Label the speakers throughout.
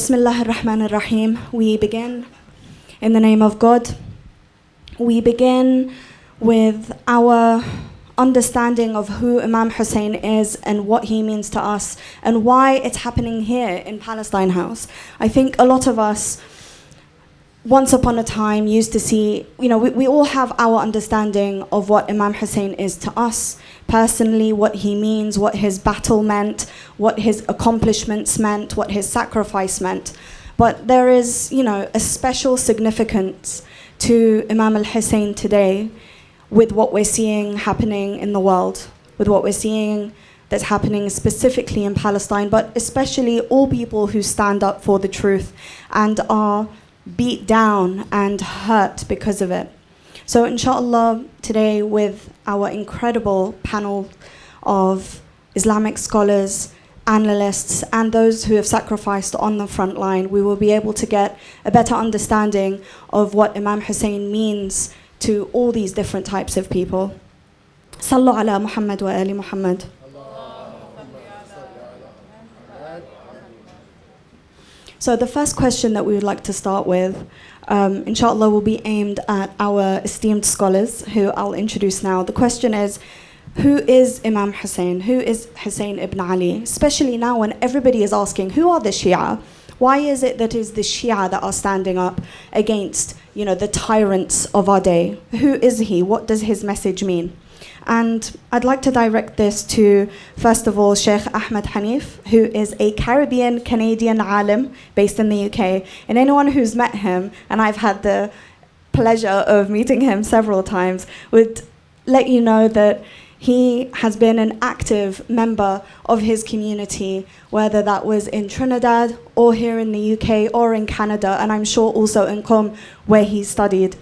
Speaker 1: Bismillah ar-Rahman ar-Rahim. We begin in the name of God. We begin with our understanding of who Imam Hussain is and what he means to us and why it's happening here in Palestine House. I think a lot of us once upon a time used to see, we all have our understanding of what Imam Hussain is to us personally, what he means, what his battle meant, what his accomplishments meant, what his sacrifice meant. But there is, a special significance to Imam al-Hussain today with what we're seeing happening in the world, with what we're seeing that's happening specifically in Palestine, but especially all people who stand up for the truth and are beat down and hurt because of it. So inshallah, today with our incredible panel of Islamic scholars, analysts, and those who have sacrificed on the front line, we will be able to get a better understanding of what Imam Hussain means to all these different types of people. Sallu ala Muhammad wa ali Muhammad. So the first question that we would like to start with, inshallah, will be aimed at our esteemed scholars, who I'll introduce now. The question is, who is Imam Hussain? Who is Hussain ibn Ali? Especially now when everybody is asking, who are the Shia? Why is it that is the Shia that are standing up against, the tyrants of our day? Who is he? What does his message mean? And I'd like to direct this to, first of all, Shaykh Ahmed Haneef, who is a Caribbean-Canadian alim based in the UK. And anyone who's met him, and I've had the pleasure of meeting him several times, would let you know that he has been an active member of his community, whether that was in Trinidad or here in the UK or in Canada, and I'm sure also in Qom, where he studied.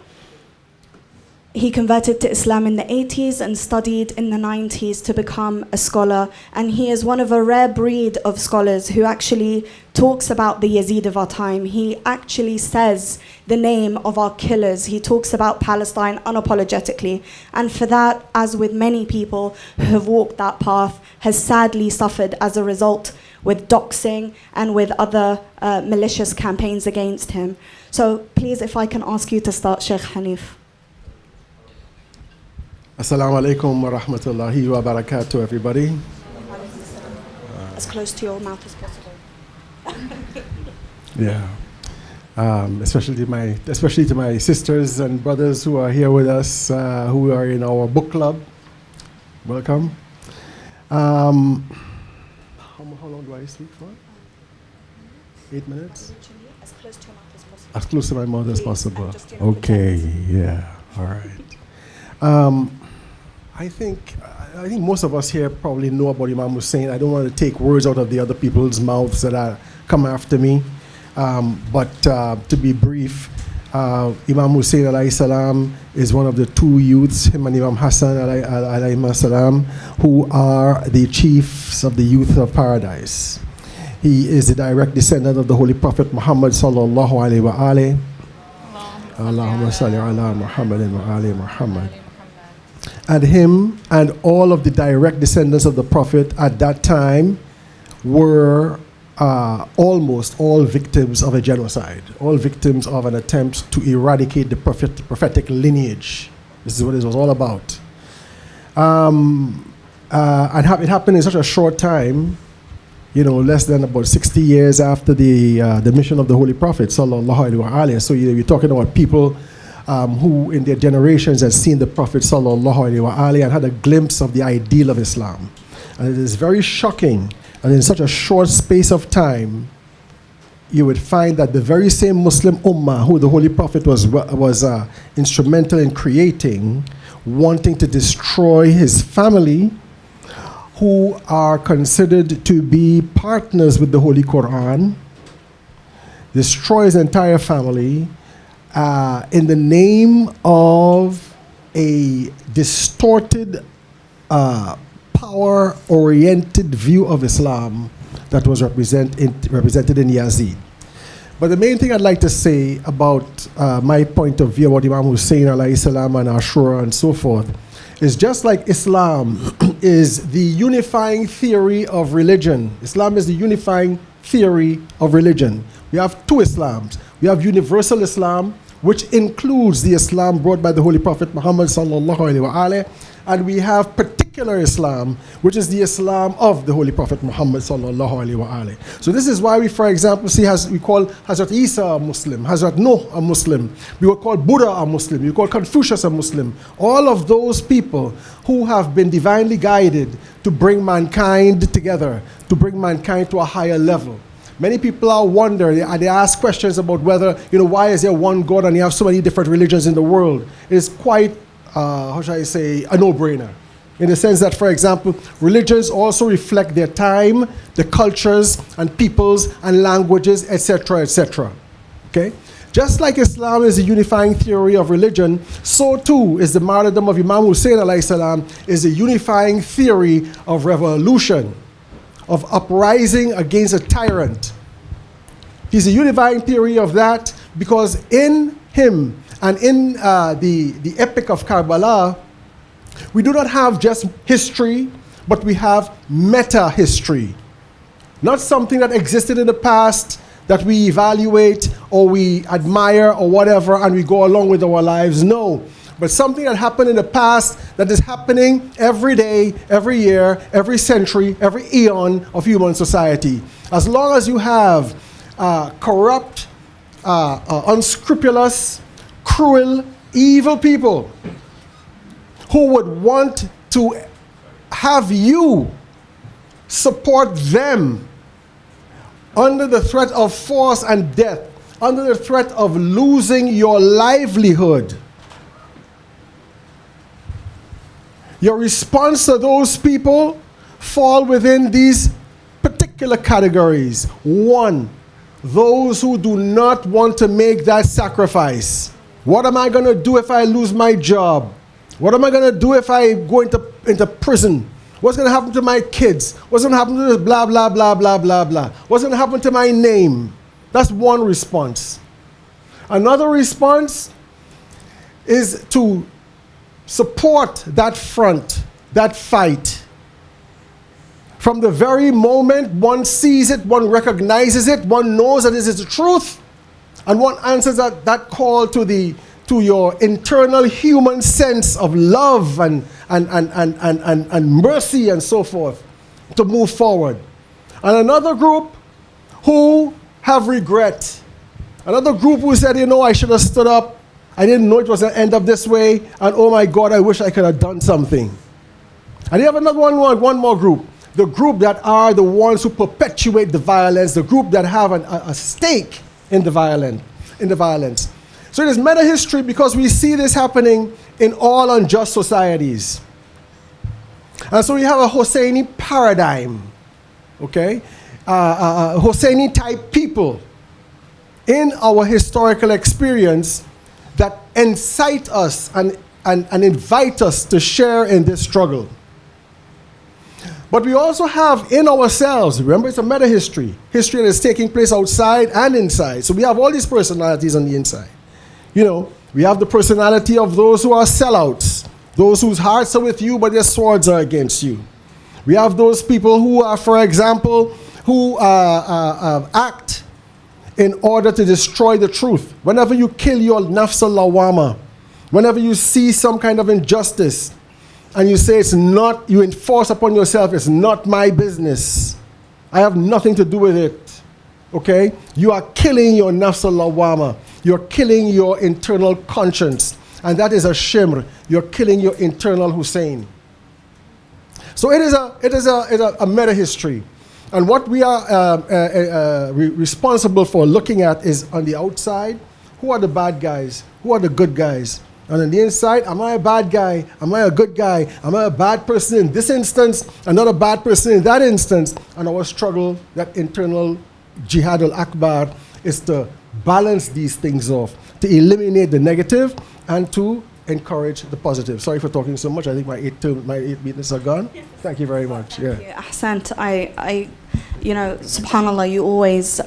Speaker 1: He converted to Islam in the 80s and studied in the 90s to become a scholar. And he is one of a rare breed of scholars who actually talks about the Yazid of our time. He actually says the name of our killers. He talks about Palestine unapologetically. And for that, as with many people who have walked that path, has sadly suffered as a result with doxing and with other malicious campaigns against him. So please, if I can ask you to start, Shaykh Haneef.
Speaker 2: Assalamu alaikum wa rahmatullahi wa barakatuh, everybody.
Speaker 1: As close to your mouth as possible.
Speaker 2: Yeah. Especially to my sisters and brothers who are here with us, who are in our book club. Welcome. How long do I speak for? 8 minutes?
Speaker 1: As close to your mouth as possible.
Speaker 2: As close to my mouth as possible. Okay, yeah, all right. I think most of us here probably know about Imam Hussain. I don't want to take words out of the other people's mouths that come after me. But to be brief, Imam Hussain alayhi salam is one of the two youths, him and Imam Hassan alayhi salam, who are the chiefs of the youth of paradise. He is the direct descendant of the Holy Prophet Muhammad sallallahu alayhi wa alayhi. Allahumma salli ala Muhammadin wa ali Muhammad. And him and all of the direct descendants of the Prophet at that time were almost all victims of a genocide, all victims of an attempt to eradicate the prophetic lineage. This is what it was all about. And it happened in such a short time, less than about 60 years after the mission of the Holy Prophet, sallallahu alaihi wasallam. So you're talking about people who in their generations had seen the Prophet sallallahu alaihi wasallam and had a glimpse of the ideal of Islam. And it is very shocking, and in such a short space of time, you would find that the very same Muslim Ummah who the Holy Prophet was instrumental in creating, wanting to destroy his family, who are considered to be partners with the Holy Quran, destroy his entire family, in the name of a distorted, power-oriented view of Islam that was represented in Yazid. But the main thing I'd like to say about my point of view about Imam Hussain alayhi salam and Ashura and so forth is just like Islam is the unifying theory of religion. Islam is the unifying theory of religion. We have two Islams. We have universal Islam, which includes the Islam brought by the Holy Prophet Muhammad sallallahu alaihi wasallam, and we have particular Islam, which is the Islam of the Holy Prophet Muhammad sallallahu alaihi wasallam. So this is why we, for example, see we call Hazrat Isa a Muslim, Hazrat Nuh a Muslim, we will call Buddha a Muslim, we call Confucius a Muslim. All of those people who have been divinely guided to bring mankind together, to bring mankind to a higher level. Many people are wondering, they ask questions about whether, why is there one God and you have so many different religions in the world? It's quite, how shall I say, a no-brainer. In the sense that, for example, religions also reflect their time, the cultures and peoples and languages, etc., etc. Okay? Just like Islam is a unifying theory of religion, so too is the martyrdom of Imam Hussain alayhi salam is a unifying theory of revolution, of uprising against a tyrant. He's a unifying theory of that because in him and in the epic of Karbala, we do not have just history, but we have meta-history. Not something that existed in the past that we evaluate or we admire or whatever and we go along with our lives. No. But something that happened in the past that is happening every day, every year, every century, every eon of human society. As long as you have corrupt, unscrupulous, cruel, evil people who would want to have you support them under the threat of force and death, under the threat of losing your livelihood, your response to those people fall within these particular categories. One, those who do not want to make that sacrifice. What am I going to do if I lose my job? What am I going to do if I go into prison? What's going to happen to my kids? What's going to happen to this blah, blah, blah, blah, blah, blah? What's going to happen to my name? That's one response. Another response is to support that front, that fight. From the very moment one sees it, one recognizes it, one knows that this is the truth, and one answers that call to your internal human sense of love and mercy and so forth, to move forward. And another group who have regret. Another group who said, I should have stood up. I didn't know it was going to end up this way, and oh my God, I wish I could have done something. And you have another one more group. The group that are the ones who perpetuate the violence, the group that have a stake in the violence. So it is meta-history because we see this happening in all unjust societies. And so we have a Hussaini paradigm, okay? Hussaini type people in our historical experience that incite us and invite us to share in this struggle. But we also have in ourselves, remember it's a meta-history, history that is taking place outside and inside. So we have all these personalities on the inside. We have the personality of those who are sellouts, those whose hearts are with you but their swords are against you. We have those people who are, for example, who act in order to destroy the truth. Whenever you kill your nafs al-lawama, whenever you see some kind of injustice, and you say it's not, you enforce upon yourself, it's not my business. I have nothing to do with it. Okay? You are killing your nafs al-lawama. You're killing your internal conscience. And that is a shimr. You're killing your internal Hussein. So it is a meta-history. And what we are responsible for looking at is on the outside, who are the bad guys? Who are the good guys? And on the inside, am I a bad guy? Am I a good guy? Am I a bad person in this instance? Another bad person in that instance? And our struggle, that internal jihad al-akbar, is to balance these things off, to eliminate the negative and to encourage the positive. Sorry for talking so much. I think my 8 minutes are gone. Thank you very much.
Speaker 1: Thank you. Ahsant. I subhanAllah, you always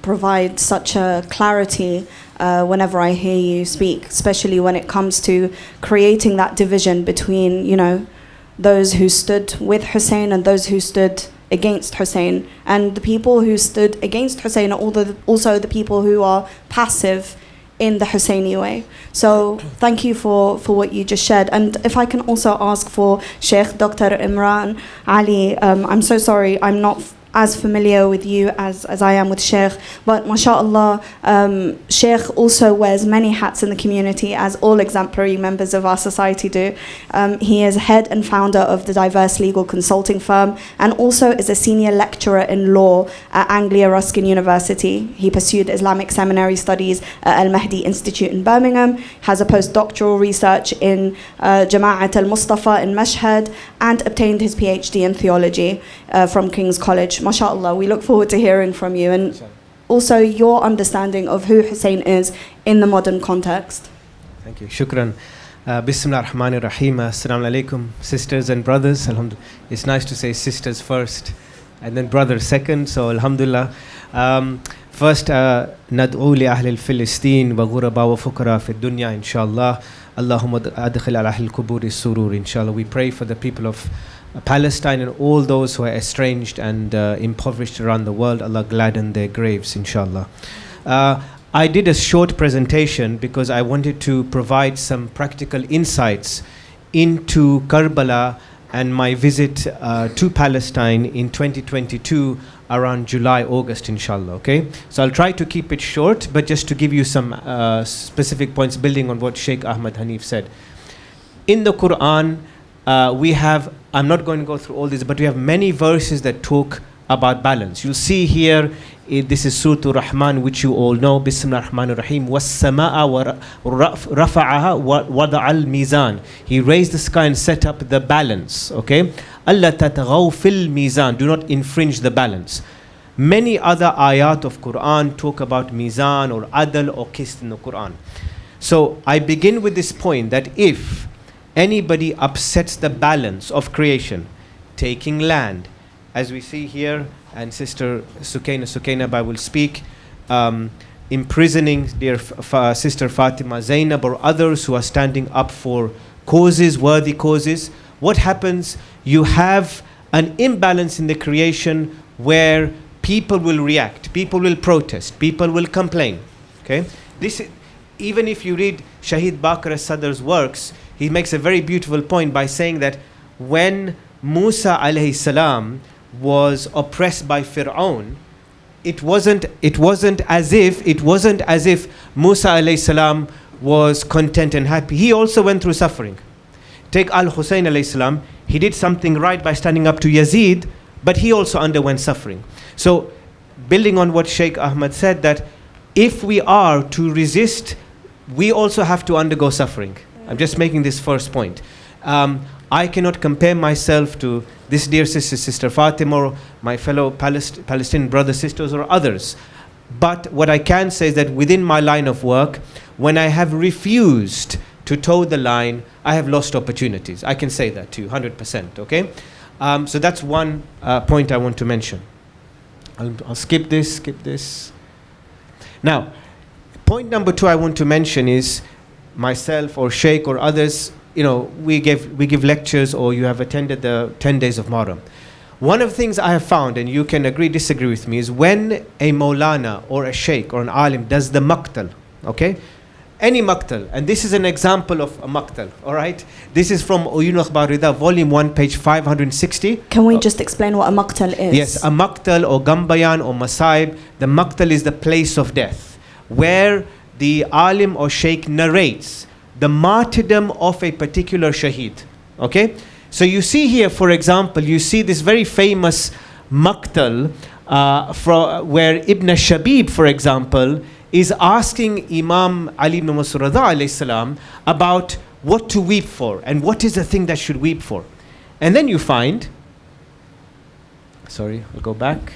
Speaker 1: provide such a clarity whenever I hear you speak, especially when it comes to creating that division between, those who stood with Hussein and those who stood against Hussein. And the people who stood against Hussein are also the people who are passive in the Husseini way. So thank you for what you just shared. And if I can also ask for Shaykh Dr. Imranali, I'm so sorry, I'm not as familiar with you as I am with Shaykh, but mashallah, Shaykh also wears many hats in the community, as all exemplary members of our society do. He is head and founder of the diverse legal consulting firm, and also is a senior lecturer in law at Anglia Ruskin University. He pursued Islamic seminary studies at Al Mahdi Institute in Birmingham, has a postdoctoral research in Jama'at al-Mustafa in Mashhad, and obtained his PhD in theology from King's College. MashaAllah, we look forward to hearing from you, and also your understanding of who Hussein is in the modern context.
Speaker 3: Thank you. Shukran. Bismillah ar-Rahman ar-Rahim. Assalamu alaikum, sisters and brothers. Alhamdulillah. It's nice to say sisters first and then brothers second, so alhamdulillah. First, nad'u li ahli al-Filistin wa ghuraba wa fukara fi dunya, inshallah. Allahumma adkhil ala ahli al-kuburi surur, inshallah. We pray for the people of Palestine and all those who are estranged and impoverished around the world. Allah gladden their graves, inshallah. I did a short presentation because I wanted to provide some practical insights into Karbala and my visit to Palestine in 2022 around July, August, inshallah, okay? So I'll try to keep it short, but just to give you some specific points building on what Shaykh Ahmed Haneef said. In the Quran, we have, I'm not going to go through all this, but we have many verses that talk about balance. You'll see here, this is Surah Ar-Rahman, which you all know. Bismillah ar-Rahman ar-Rahim. وَالسَّمَاءَ وَرَفَعَهَا وَضَعَ الْمِيزَانِ. He raised the sky and set up the balance. Okay? أَلَّا تَتَغَوْا فِي الْمِيزَانِ. Do not infringe the balance. Many other ayat of Quran talk about mizan or adl or qist in the Quran. So I begin with this point that if anybody upsets the balance of creation, taking land, as we see here, and Sister Sukaina will speak, imprisoning dear Sister Fatema, Zainab, or others who are standing up for causes, worthy causes. What happens? You have an imbalance in the creation where people will react, people will protest, people will complain. Okay? This, even if you read Shahid Baqir Sadr's works, he makes a very beautiful point by saying that when Musa alayhi salam was oppressed by Fir'aun, it wasn't as if Musa alayhi salam was content and happy. He also went through suffering. Take Al-Hussein alayhi salam, he did something right by standing up to Yazid, but he also underwent suffering. So building on what Shaykh Ahmed said, that if we are to resist, we also have to undergo suffering. I'm just making this first point. I cannot compare myself to this dear sister, Sister Fatema, or my fellow Palestinian brothers, sisters, or others. But what I can say is that within my line of work, when I have refused to toe the line, I have lost opportunities. I can say that to you, 100%, okay? So that's one point I want to mention. I'll skip this. Now, point number 2 I want to mention is myself or Shaykh or others, you know, we give lectures, or you have attended the 10 days of Muharram. One of the things I have found, and you can agree, disagree with me, is when a Maulana or a Shaykh or an Alim does the maqtal, okay? Any maqtal, and this is an example of a maqtal, all right? This is from Uyun Akhbar Rida, volume 1, page 560.
Speaker 1: Can we just explain what a maqtal is?
Speaker 3: Yes, a maqtal or gambayan or masaib, the maqtal is the place of death, where the Alim or Shaykh narrates the martyrdom of a particular shaheed. Okay? So you see here, for example, you see this very famous maqtal where Ibn Shabib, for example, is asking Imam Ali ibn Masrur alayhi salam about what to weep for and what is the thing that should weep for. And then you find, sorry, I'll go back.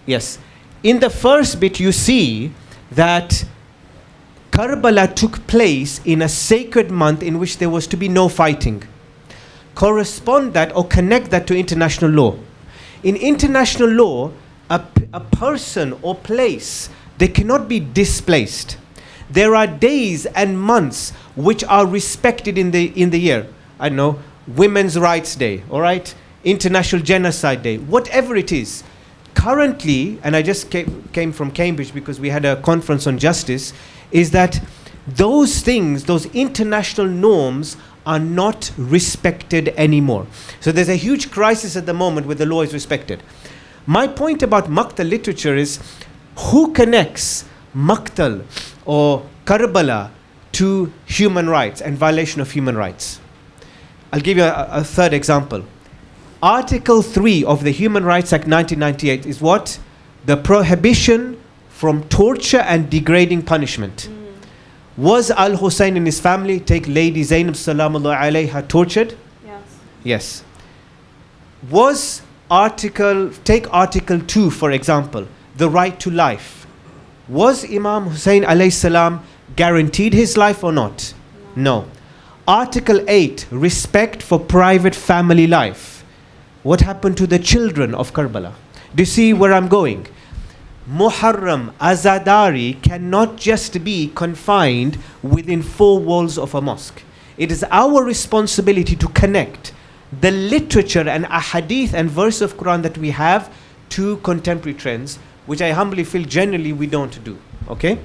Speaker 3: Yes. In the first bit you see that Karbala took place in a sacred month in which there was to be no fighting. Correspond that or connect that to international law. In international law, a person or place, they cannot be displaced. There are days and months which are respected in the year. I don't know, Women's Rights Day, all right? International Genocide Day, whatever it is. Currently, and I just came from Cambridge because we had a conference on justice, is that those things, those international norms are not respected anymore. So there's a huge crisis at the moment where the law is respected. My point about Maqtal literature is, who connects Maqtal or Karbala to human rights and violation of human rights? I'll give you a third example. Article 3 of the Human Rights Act 1998 is what? The prohibition from torture and degrading punishment. Was Al-Hussain and his family, take Lady Zainab salamullah alayha, tortured?
Speaker 1: Yes.
Speaker 3: Yes. Take Article 2 for example, the right to life. Was Imam Hussain alayhi salam guaranteed his life or not? No. Article 8, respect for private family life. What happened to the children of Karbala? Do you see where I'm going? Muharram, Azadari cannot just be confined within 4 walls of a mosque. It is our responsibility to connect the literature and ahadith and verse of Quran that we have to contemporary trends, which I humbly feel generally we don't do. Okay?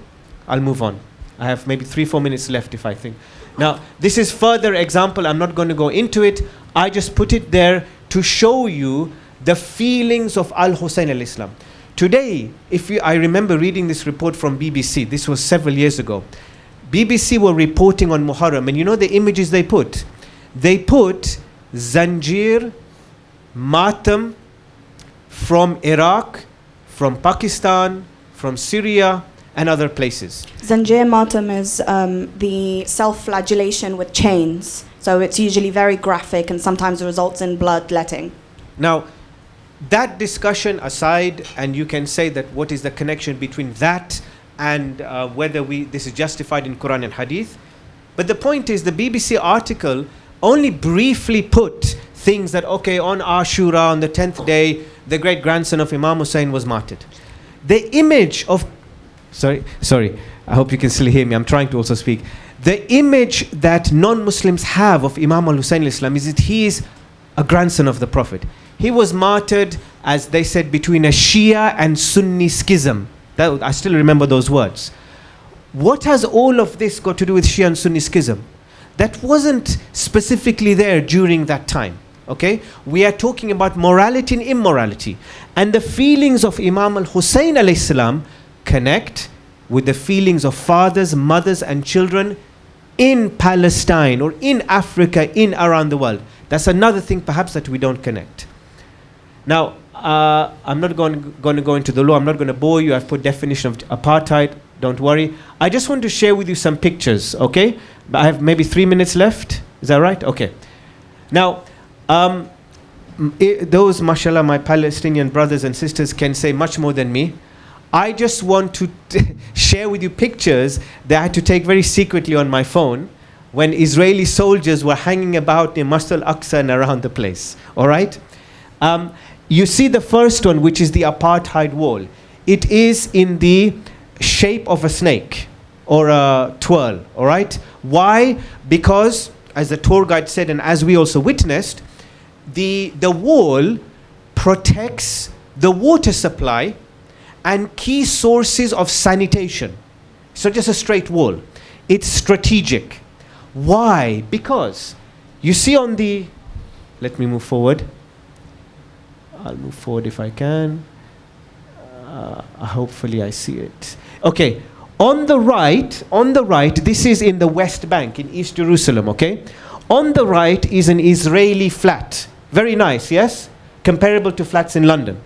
Speaker 3: I'll move on. I have maybe 3-4 minutes left if I think. Now, this is further example. I'm not going to go into it. I just put it there to show you the feelings of Al-Hussain al-Islam. Today, I remember reading this report from BBC. This was several years ago. BBC were reporting on Muharram, and you know the images they put? They put Zanjir, Matam from Iraq, from Pakistan, from Syria, and other places.
Speaker 1: Zanjir Matam is the self-flagellation with chains. So it's usually very graphic and sometimes results in bloodletting.
Speaker 3: Now, that discussion aside, and you can say that what is the connection between that and whether this is justified in Quran and Hadith. But the point is, the BBC article only briefly put things that, okay, on Ashura, on the 10th day, the great grandson of Imam Hussain was martyred. The image of, sorry, I hope you can still hear me, I'm trying to also speak. The image that non-Muslims have of Imam al-Hussain al-Islam is that he is a grandson of the Prophet. He was martyred, as they said, between a Shia and Sunni schism. I still remember those words. What has all of this got to do with Shia and Sunni schism? That wasn't specifically there during that time. Okay? We are talking about morality and immorality. And the feelings of Imam al-Hussain alayhi salam connect with the feelings of fathers, mothers and children in Palestine or in Africa, in around the world. That's another thing perhaps that we don't connect. Now, I'm not going to go into the law. I'm not going to bore you. I've put definition of apartheid. Don't worry. I just want to share with you some pictures, okay? I have maybe 3 minutes left. Is that right? Okay. Now, those, mashallah, my Palestinian brothers and sisters can say much more than me. I just want to share with you pictures that I had to take very secretly on my phone when Israeli soldiers were hanging about in Masjid al-Aqsa and around the place. All right? You see the first one, which is the apartheid wall. It is in the shape of a snake or a twirl. All right? Why? Because, as the tour guide said, and as we also witnessed, the wall protects the water supply and key sources of sanitation. It's not just a straight wall. It's strategic. Why? Because you see on the, let me move forward. I'll move forward if I can. Hopefully I see it. Okay. On the right, this is in the West Bank in East Jerusalem, okay? On the right is an Israeli flat. Very nice, yes? Comparable to flats in London.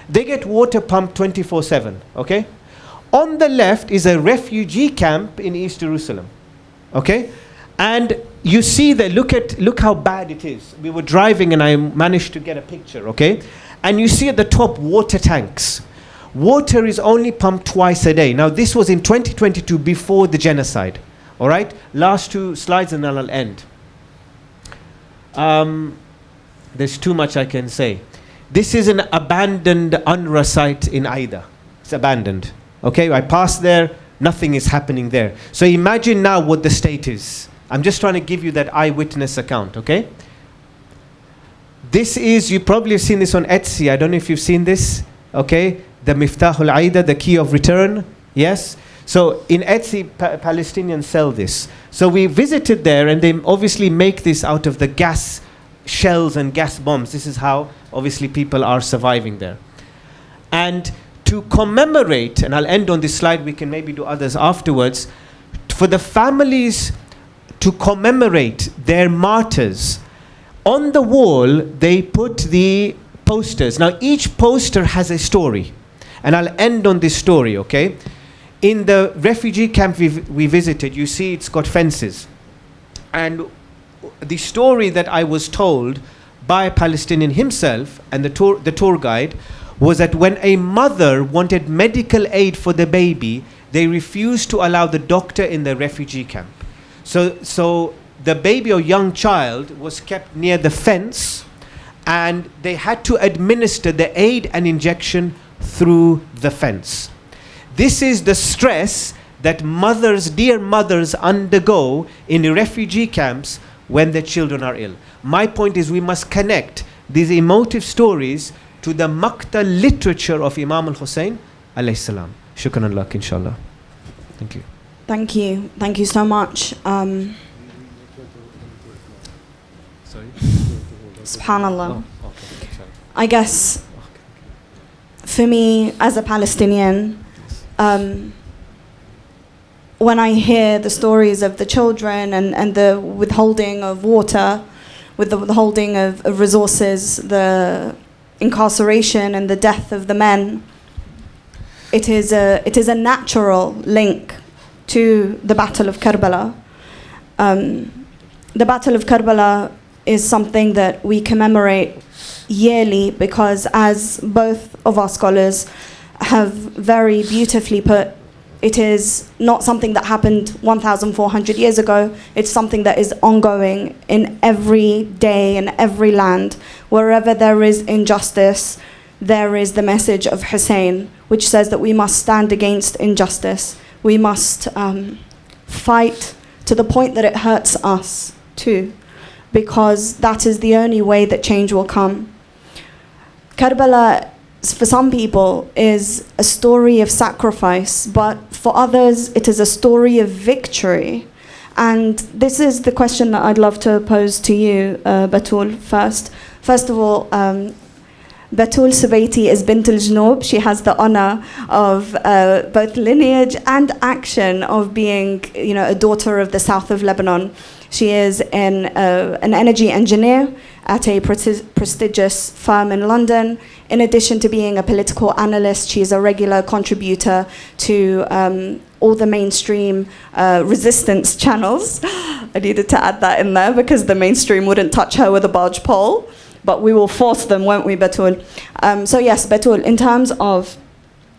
Speaker 3: They get water pumped 24/7, okay? On the left is a refugee camp in East Jerusalem, okay? And you see that, look how bad it is. We were driving and I managed to get a picture, okay? And you see at the top water tanks. Water is only pumped twice a day. Now this was in 2022 before the genocide, all right? Last 2 slides and then I'll end. There's too much I can say. This is an abandoned UNRWA site in Aida. It's abandoned. Okay, I passed there, nothing is happening there. So imagine now what the state is. I'm just trying to give you that eyewitness account, okay? This is, you probably have seen this on Etsy. I don't know if you've seen this. Okay, the Miftahul Aida, the key of return. Yes. So in Etsy, Palestinians sell this. So we visited there, and they obviously make this out of the gas shells and gas bombs. This is how obviously people are surviving there. And to commemorate, and I'll end on this slide, we can maybe do others afterwards, for the families to commemorate their martyrs, on the wall they put the posters. Now each poster has a story, and I'll end on this story, okay? In the refugee camp we visited, you see it's got fences. And the story that I was told by a Palestinian himself and the tour guide was that when a mother wanted medical aid for the baby, they refused to allow the doctor in the refugee camp. So the baby or young child was kept near the fence, and they had to administer the aid and injection through the fence. This is the stress that mothers, dear mothers, undergo in the refugee camps when their children are ill. My point is we must connect these emotive stories to the Makta literature of Imam Hussain alayhi salam. Shukran lak, inshallah. Thank you.
Speaker 1: Thank you. Thank you so much.
Speaker 3: Sorry?
Speaker 1: Subhanallah.
Speaker 3: Oh, okay. Sorry.
Speaker 1: I guess for me as a Palestinian, when I hear the stories of the children and the withholding of water, with the withholding of resources, the incarceration and the death of the men, it is a natural link to the Battle of Karbala. The Battle of Karbala is something that we commemorate yearly because, as both of our scholars have very beautifully put, it is not something that happened 1,400 years ago. It's something that is ongoing in every day, in every land. Wherever there is injustice, there is the message of Hussein, which says that we must stand against injustice. We must fight to the point that it hurts us too, because that is the only way that change will come. Karbala, for some people, is a story of sacrifice, but for others it is a story of victory. And this is the question that I'd love to pose to you, Batool, first. First of all, Batool Subeiti is Bint al-Jnoub. She has the honor of both lineage and action of being, a daughter of the south of Lebanon. She is an energy engineer at a prestigious firm in London. In addition to being a political analyst, she is a regular contributor to all the mainstream resistance channels. I needed to add that in there because the mainstream wouldn't touch her with a barge pole, but we will force them, won't we, Batool? So yes, Batool, in terms of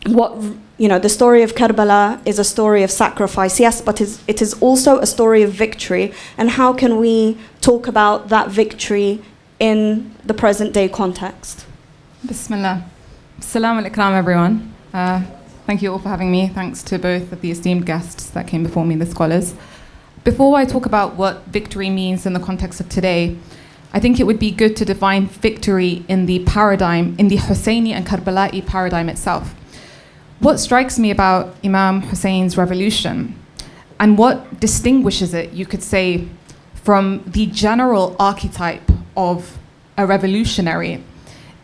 Speaker 1: what, the story of Karbala is a story of sacrifice, yes, but it is also a story of victory. And how can we talk about that victory in the present day context?
Speaker 4: Bismillah. Salam alaikum, everyone. Thank you all for having me. Thanks to both of the esteemed guests that came before me, the scholars. Before I talk about what victory means in the context of today, I think it would be good to define victory in the paradigm, in the Husseini and Karbala'i paradigm itself. What strikes me about Imam Hussein's revolution and what distinguishes it, you could say, from the general archetype of a revolutionary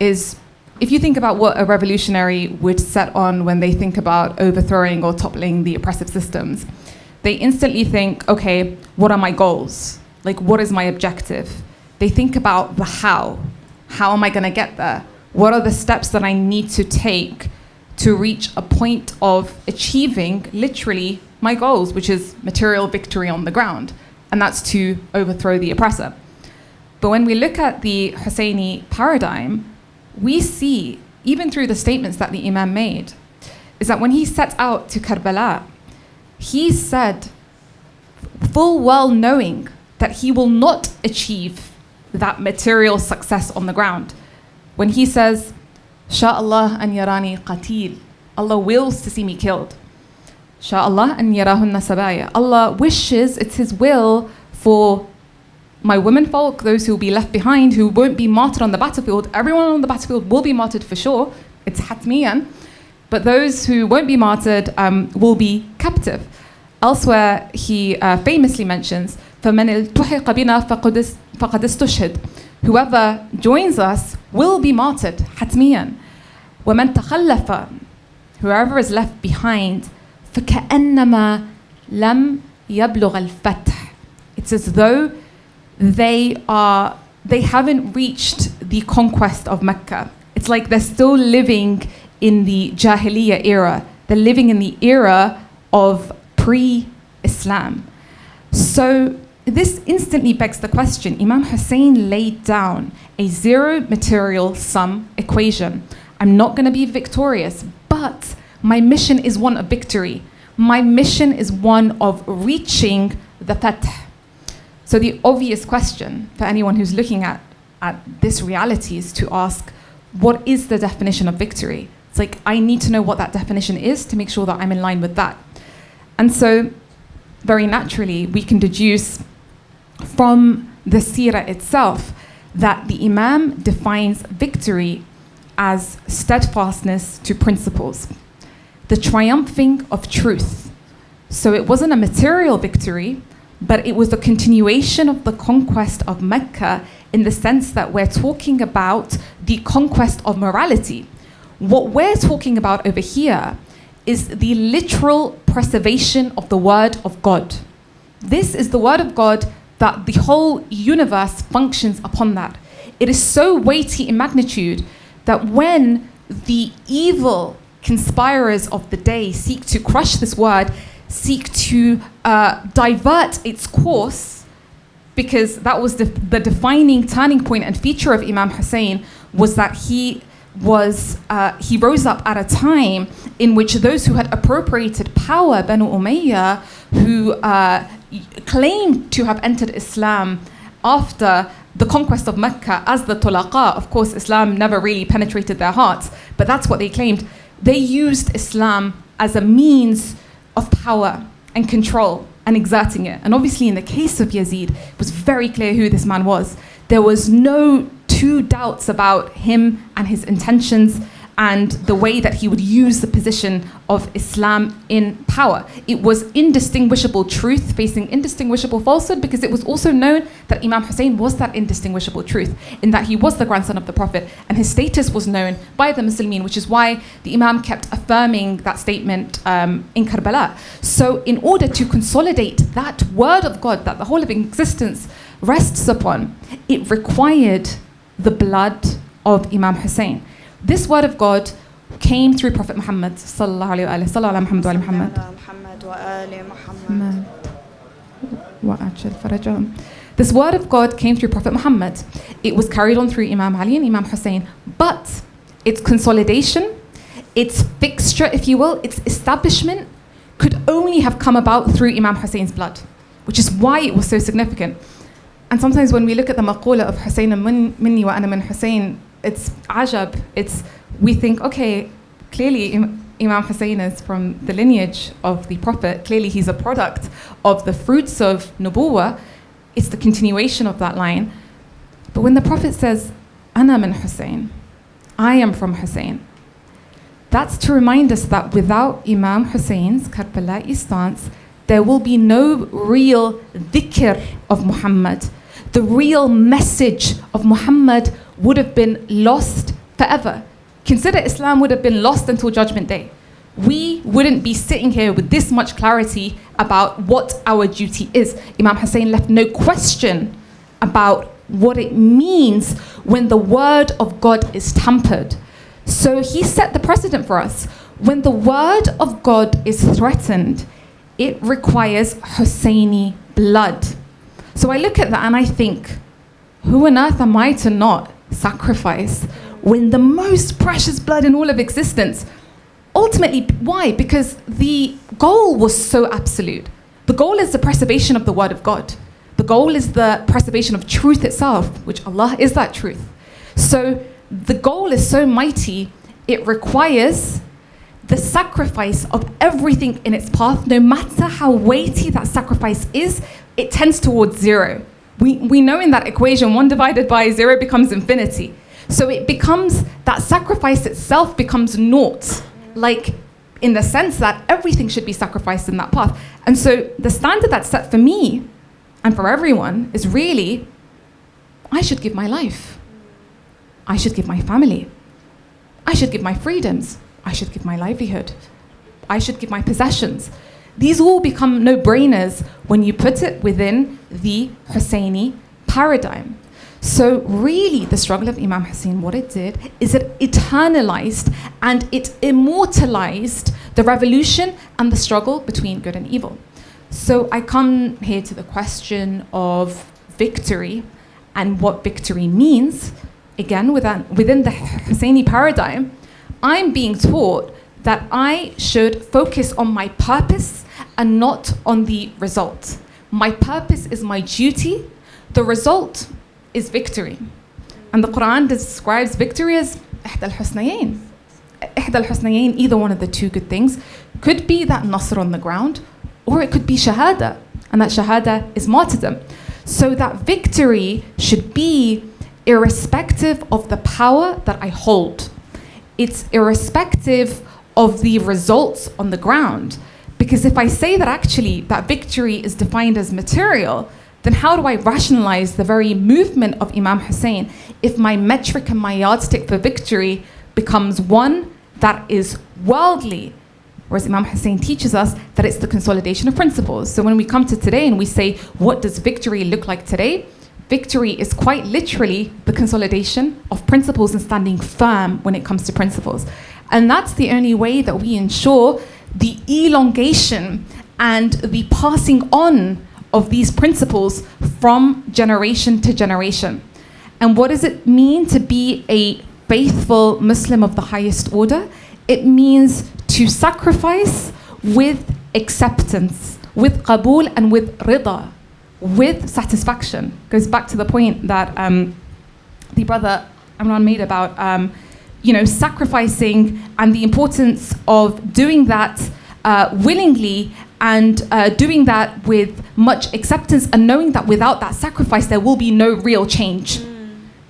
Speaker 4: is, if you think about what a revolutionary would set on when they think about overthrowing or toppling the oppressive systems, they instantly think, okay, what are my goals? Like, what is my objective? They think about the how. How am I going to get there? What are the steps that I need to take to reach a point of achieving literally my goals, which is material victory on the ground, and that's to overthrow the oppressor. But when we look at the Husseini paradigm, we see, even through the statements that the Imam made, is that when he set out to Karbala, he said, full well knowing that he will not achieve that material success on the ground. When he says, Sha'Allah an yarani qatil, Allah wills to see me killed. Sha'Allah an yarahunna sabaya, Allah wishes, it's His will for my women folk, those who will be left behind, who won't be martyred on the battlefield. Everyone on the battlefield will be martyred for sure. It's hatmiyan. But those who won't be martyred will be captive. Elsewhere, he famously mentions, فَمَنِ الْتُحِقَ بِنَا فَقَدْ اسْتُشْهِدْ. Whoever joins us will be martyred, hatmiyan. وَمَنْ تَخَلَّفَ. Whoever is left behind, فَكَأَنَّمَا لَمْ يَبْلُغَ الْفَتْحِ. It's as though they haven't reached the conquest of Mecca. It's like they're still living in the Jahiliyyah era. They're living in the era of pre-Islam. So this instantly begs the question. Imam Hussain laid down a zero material sum equation. I'm not going to be victorious, but my mission is one of victory. My mission is one of reaching the fath. So the obvious question for anyone who's looking at this reality is to ask, what is the definition of victory? It's like, I need to know what that definition is to make sure that I'm in line with that. And so, very naturally, we can deduce from the seerah itself that the Imam defines victory as steadfastness to principles, the triumphing of truth. So it wasn't a material victory, but it was the continuation of the conquest of Mecca in the sense that we're talking about the conquest of morality. What we're talking about over here is the literal preservation of the word of God. This is the word of God that the whole universe functions upon that. It is so weighty in magnitude that when the evil conspirers of the day seek to crush this word, seek to divert its course, because that was the defining turning point and feature of Imam Hussain, was that he rose up at a time in which those who had appropriated power, Banu Umayyah, who claimed to have entered Islam after the conquest of Mecca as the Tulaqa. Of course, Islam never really penetrated their hearts, but that's what they claimed. They used Islam as a means of power and control and exerting it. And obviously in the case of Yazid, it was very clear who this man was. There was no two doubts about him and his intentions and the way that he would use the position of Islam in power. It was indistinguishable truth facing indistinguishable falsehood, because it was also known that Imam Hussain was that indistinguishable truth, in that he was the grandson of the Prophet, and his status was known by the Muslimin, which is why the Imam kept affirming that statement in Karbala. So in order to consolidate that word of God that the whole of existence rests upon, it required the blood of Imam Hussain. This word of God came through Prophet Muhammad sallallahu alaihi wasallam. This word of God came through Prophet Muhammad. It was carried on through Imam Ali and Imam Hussain, but its consolidation, its fixture, if you will, its establishment could only have come about through Imam Hussein's blood, which is why it was so significant. And sometimes when we look at the maqula of Hussain minni wa ana min Hussain, it's ajab. We think, okay, clearly Imam Hussain is from the lineage of the Prophet. Clearly he's a product of the fruits of nubuwah. It's the continuation of that line. But when the Prophet says, ana min Hussain, I am from Hussain, that's to remind us that without Imam Hussein's Karbala'i stance, there will be no real dhikr of Muhammad. The real message of Muhammad would have been lost forever. Consider Islam would have been lost until Judgment Day. We wouldn't be sitting here with this much clarity about what our duty is. Imam Hussain left no question about what it means when the word of God is tampered. So he set the precedent for us. When the word of God is threatened, it requires Hussaini blood. So I look at that and I think, who on earth am I to not sacrifice when the most precious blood in all of existence? Ultimately, why? Because the goal was so absolute. The goal is the preservation of the word of God. The goal is the preservation of truth itself, which Allah is that truth. So the goal is so mighty, it requires the sacrifice of everything in its path. No matter how weighty that sacrifice is, it tends towards zero. We know in that equation, 1 divided by 0 becomes infinity. So it becomes, that sacrifice itself becomes naught, like in the sense that everything should be sacrificed in that path. And so the standard that's set for me and for everyone is really, I should give my life. I should give my family. I should give my freedoms. I should give my livelihood. I should give my possessions. These all become no-brainers when you put it within the Hussaini paradigm. So really, the struggle of Imam Hussain, what it did is it eternalized and it immortalized the revolution and the struggle between good and evil. So I come here to the question of victory and what victory means. Again, within the Hussaini paradigm, I'm being taught that I should focus on my purpose and not on the result. My purpose is my duty. The result is victory. And the Quran describes victory as إحدى الحسنيين. إحدى الحسنيين, either one of the two good things, could be that nasr on the ground, or it could be shahada, and that shahada is martyrdom. So that victory should be irrespective of the power that I hold. It's irrespective of the results on the ground. Because if I say that actually that victory is defined as material, then how do I rationalize the very movement of Imam Hussain if my metric and my yardstick for victory becomes one that is worldly? Whereas Imam Hussain teaches us that it's the consolidation of principles. So when we come to today and we say, what does victory look like today? Victory is quite literally the consolidation of principles and standing firm when it comes to principles. And that's the only way that we ensure the elongation and the passing on of these principles from generation to generation. And what does it mean to be a faithful Muslim of the highest order? It means to sacrifice with acceptance, with qabul and with rida, with satisfaction. Goes back to the point that the brother Imran made about sacrificing and the importance of doing that willingly and doing that with much acceptance and knowing that without that sacrifice there will be no real change.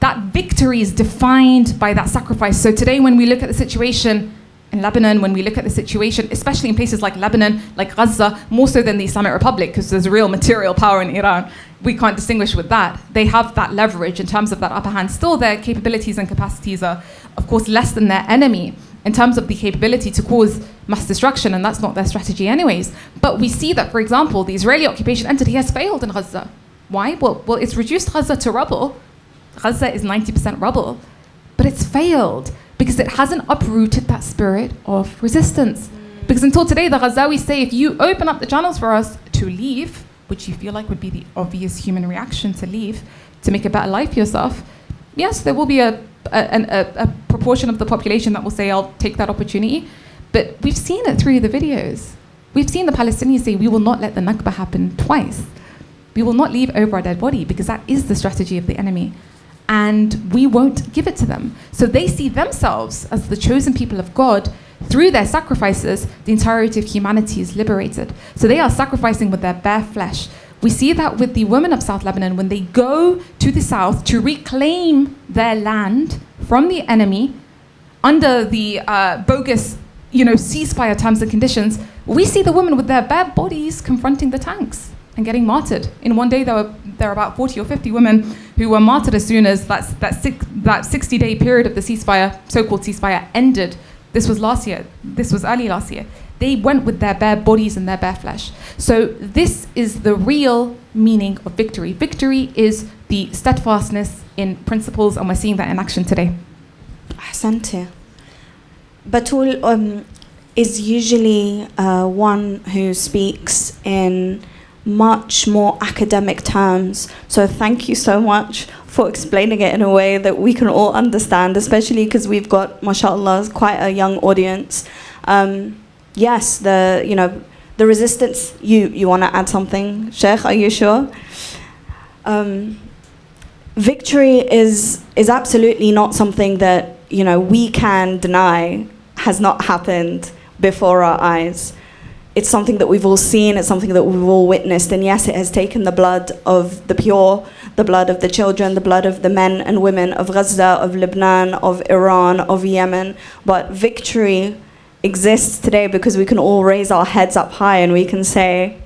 Speaker 4: That victory is defined by that sacrifice. So today when we look at the situation in Lebanon, when we look at the situation, especially in places like Lebanon, like Gaza, more so than the Islamic Republic, because there's real material power in Iran, we can't distinguish with that. They have that leverage in terms of that upper hand. Still, their capabilities and capacities are, of course, less than their enemy in terms of the capability to cause mass destruction, and that's not their strategy anyways. But we see that, for example, the Israeli occupation entity has failed in Gaza. Why? Well, it's reduced Gaza to rubble. Gaza is 90% rubble, but it's failed because it hasn't uprooted that spirit of resistance. Because until today, the Ghazawis say, if you open up the channels for us to leave, which you feel like would be the obvious human reaction to leave, to make a better life for yourself, yes, there will be a proportion of the population that will say, I'll take that opportunity. But we've seen it through the videos. We've seen the Palestinians say, we will not let the Nakba happen twice. We will not leave over our dead body, because that is the strategy of the enemy. And we won't give it to them. So they see themselves as the chosen people of God. Through their sacrifices, the entirety of humanity is liberated. So they are sacrificing with their bare flesh. We see that with the women of South Lebanon when they go to the south to reclaim their land from the enemy under the bogus, ceasefire terms and conditions. We see the women with their bare bodies confronting the tanks and getting martyred. In one day, there were about 40 or 50 women who were martyred as soon as that 60-day period of the ceasefire, so-called ceasefire, ended. This was last year. This was early last year. They went with their bare bodies and their bare flesh. So this is the real meaning of victory. Victory is the steadfastness in principles, and we're seeing that in action today.
Speaker 1: Ahsante. Batool is usually one who speaks in much more academic terms. So thank you so much for explaining it in a way that we can all understand, especially because we've got, mashallah, quite a young audience. Yes, the resistance. You want to add something, Shaykh? Are you sure? Victory is absolutely not something that we can deny has not happened before our eyes. it's something that we've all seen, it's something that we've all witnessed, and yes, it has taken the blood of the pure, the blood of the children, the blood of the men and women of Gaza, of Lebanon, of Iran, of Yemen, but victory exists today because we can all raise our heads up high and we can say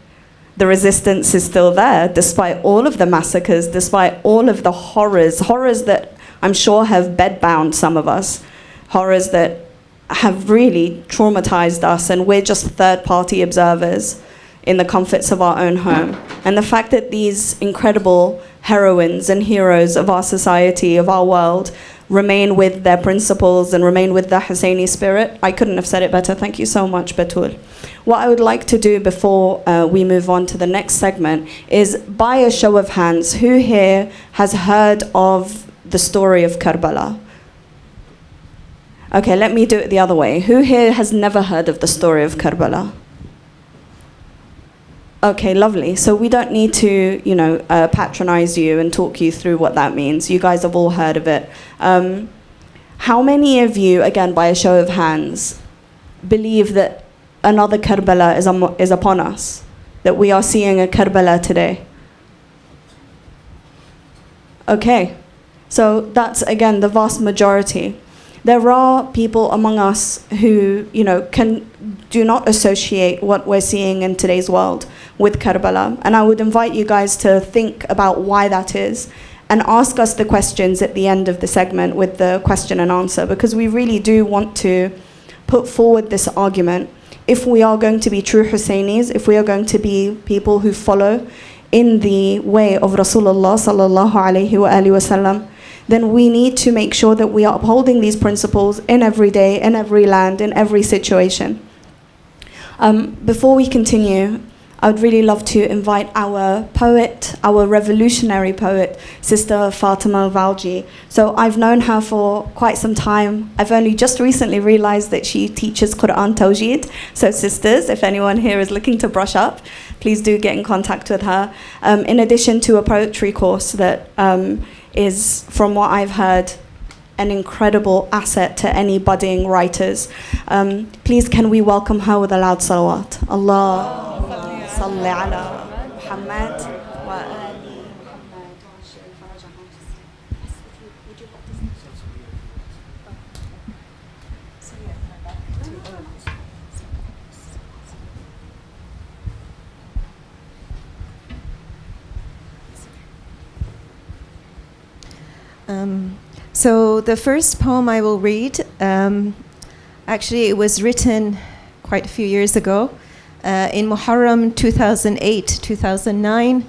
Speaker 1: the resistance is still there, despite all of the massacres, despite all of the horrors that I'm sure have bedbound some of us, horrors that have really traumatized us, and we're just third-party observers in the comforts of our own home. And the fact that these incredible heroines and heroes of our society, of our world, remain with their principles and remain with the Husseini spirit, I couldn't have said it better. Thank you so much, Batool. What I would like to do before we move on to the next segment is, by a show of hands, who here has heard of the story of Karbala? Okay, let me do it the other way. Who here has never heard of the story of Karbala? Okay, lovely. So we don't need to, patronize you and talk you through what that means. You guys have all heard of it. How many of you, again, by a show of hands, believe that another Karbala is upon us? That we are seeing a Karbala today? Okay, so that's, again, the vast majority. There are people among us who, do not associate what we're seeing in today's world with Karbala. And I would invite you guys to think about why that is and ask us the questions at the end of the segment with the question and answer, because we really do want to put forward this argument. If we are going to be true Hussainis, if we are going to be people who follow in the way of Rasulullah sallallahu alaihi wa alihi wasallam, then we need to make sure that we are upholding these principles in every day, in every land, in every situation. Before we continue, I would really love to invite our poet, our revolutionary poet, Sister Fatema Valji. So I've known her for quite some time. I've only just recently realized that she teaches Quran Tawjeed. So sisters, if anyone here is looking to brush up, please do get in contact with her. In addition to a poetry course that is, from what I've heard, an incredible asset to any budding writers. Please can we welcome her with a loud salawat. Allah salli ala Muhammad wa ali Muhammad.
Speaker 5: So the first poem I will read, actually it was written quite a few years ago, in Muharram 2008-2009,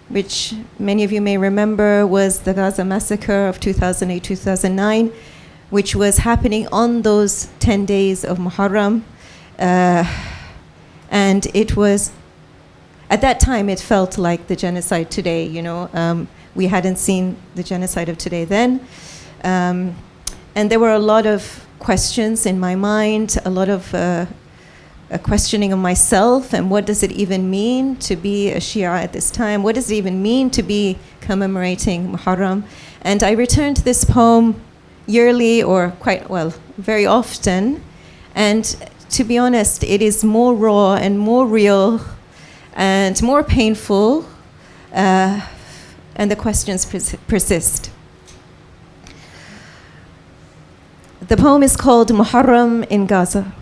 Speaker 5: which many of you may remember was the Gaza massacre of 2008-2009, which was happening on those 10 days of Muharram. And it was, at that time, it felt like the genocide today, we hadn't seen the genocide of today then. And there were a lot of questions in my mind, a lot of a questioning of myself, and what does it even mean to be a Shia at this time? What does it even mean to be commemorating Muharram? And I return to this poem yearly, or very often. And to be honest, it is more raw and more real and more painful, and the questions persist. The poem is called Muharram in Gaza.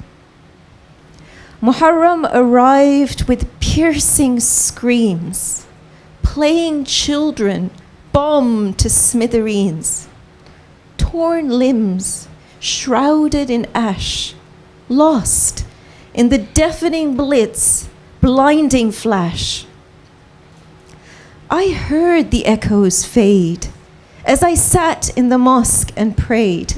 Speaker 5: Muharram arrived with piercing screams, playing children bombed to smithereens, torn limbs shrouded in ash, lost in the deafening blitz, blinding flash. I heard the echoes fade as I sat in the mosque and prayed,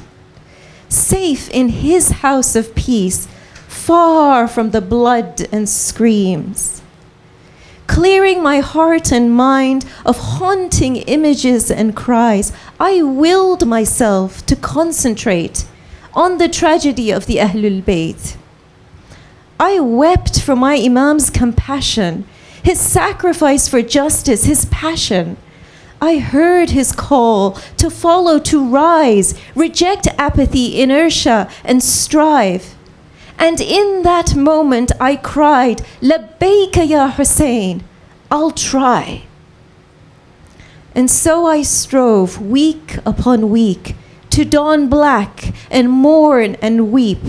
Speaker 5: safe in his house of peace, far from the blood and screams. Clearing my heart and mind of haunting images and cries, I willed myself to concentrate on the tragedy of the Ahlul Bayt. I wept for my Imam's compassion, his sacrifice for justice, his passion. I heard his call to follow, to rise, reject apathy, inertia, and strive. And in that moment I cried, Labbaika ya Hussein, I'll try. And so I strove week upon week to don black and mourn and weep,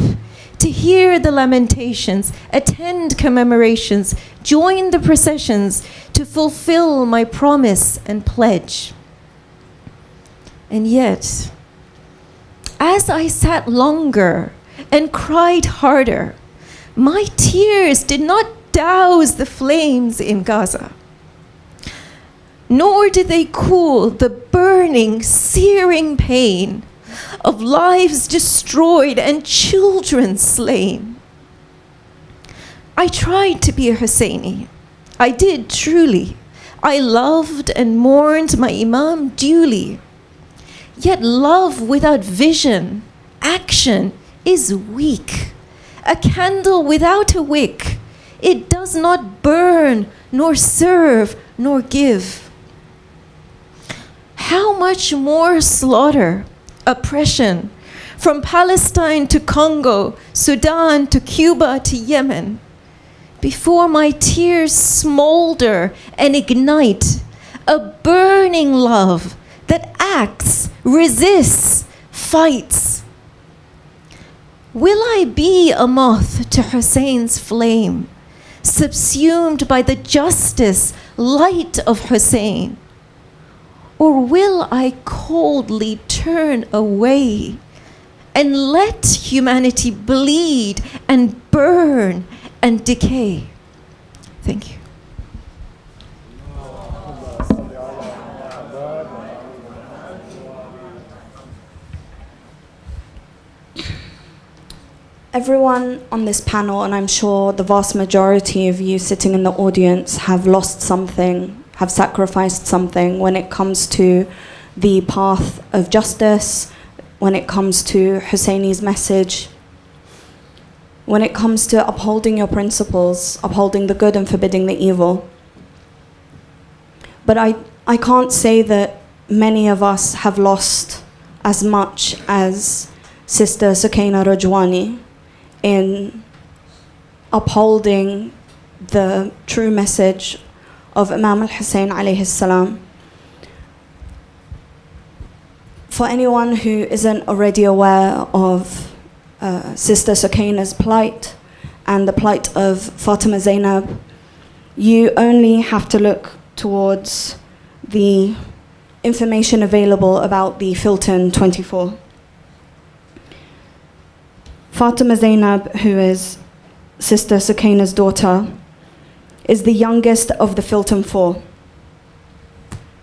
Speaker 5: to hear the lamentations, attend commemorations, join the processions, to fulfill my promise and pledge. And yet, as I sat longer and cried harder, my tears did not douse the flames in Gaza, nor did they cool the burning, searing pain of lives destroyed and children slain. I tried to be a Husseini. I did, truly. I loved and mourned my Imam duly. Yet love without vision, action, is weak. A candle without a wick, it does not burn, nor serve, nor give. How much more slaughter, oppression, from Palestine to Congo, Sudan to Cuba to Yemen, before my tears smolder and ignite a burning love that acts, resists, fights. Will I be a moth to Hussein's flame, subsumed by the justice, light of Hussein? Or will I coldly turn away and let humanity bleed and burn and decay? Thank you.
Speaker 1: Everyone on this panel, and I'm sure the vast majority of you sitting in the audience, have lost something, have sacrificed something when it comes to the path of justice, when it comes to Husseini's message, when it comes to upholding your principles, upholding the good and forbidding the evil. But I can't say that many of us have lost as much as Sister Sukaina Rajwani in upholding the true message of Imam Hussain alayhi salam. For anyone who isn't already aware of Sister Sukaina's plight and the plight of Fatema Zainab, you only have to look towards the information available about the Filton 24. Fatema Zainab, who is Sister Sukaina's daughter, is the youngest of the Filton 4.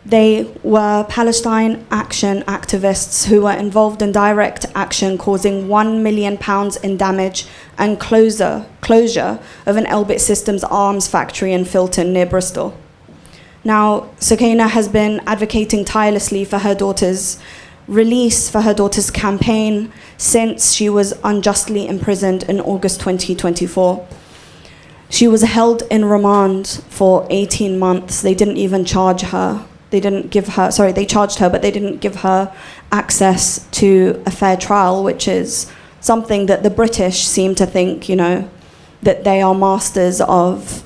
Speaker 1: They were Palestine Action activists who were involved in direct action causing £1 million in damage and closure of an Elbit Systems arms factory in Filton near Bristol. Now, Sukaina has been advocating tirelessly for her daughter's release, for her daughter's campaign, since she was unjustly imprisoned in August 2024. She was held in remand for 18 months. They didn't even charge her. They charged her, but they didn't give her access to a fair trial, which is something that the British seem to think, that they are masters of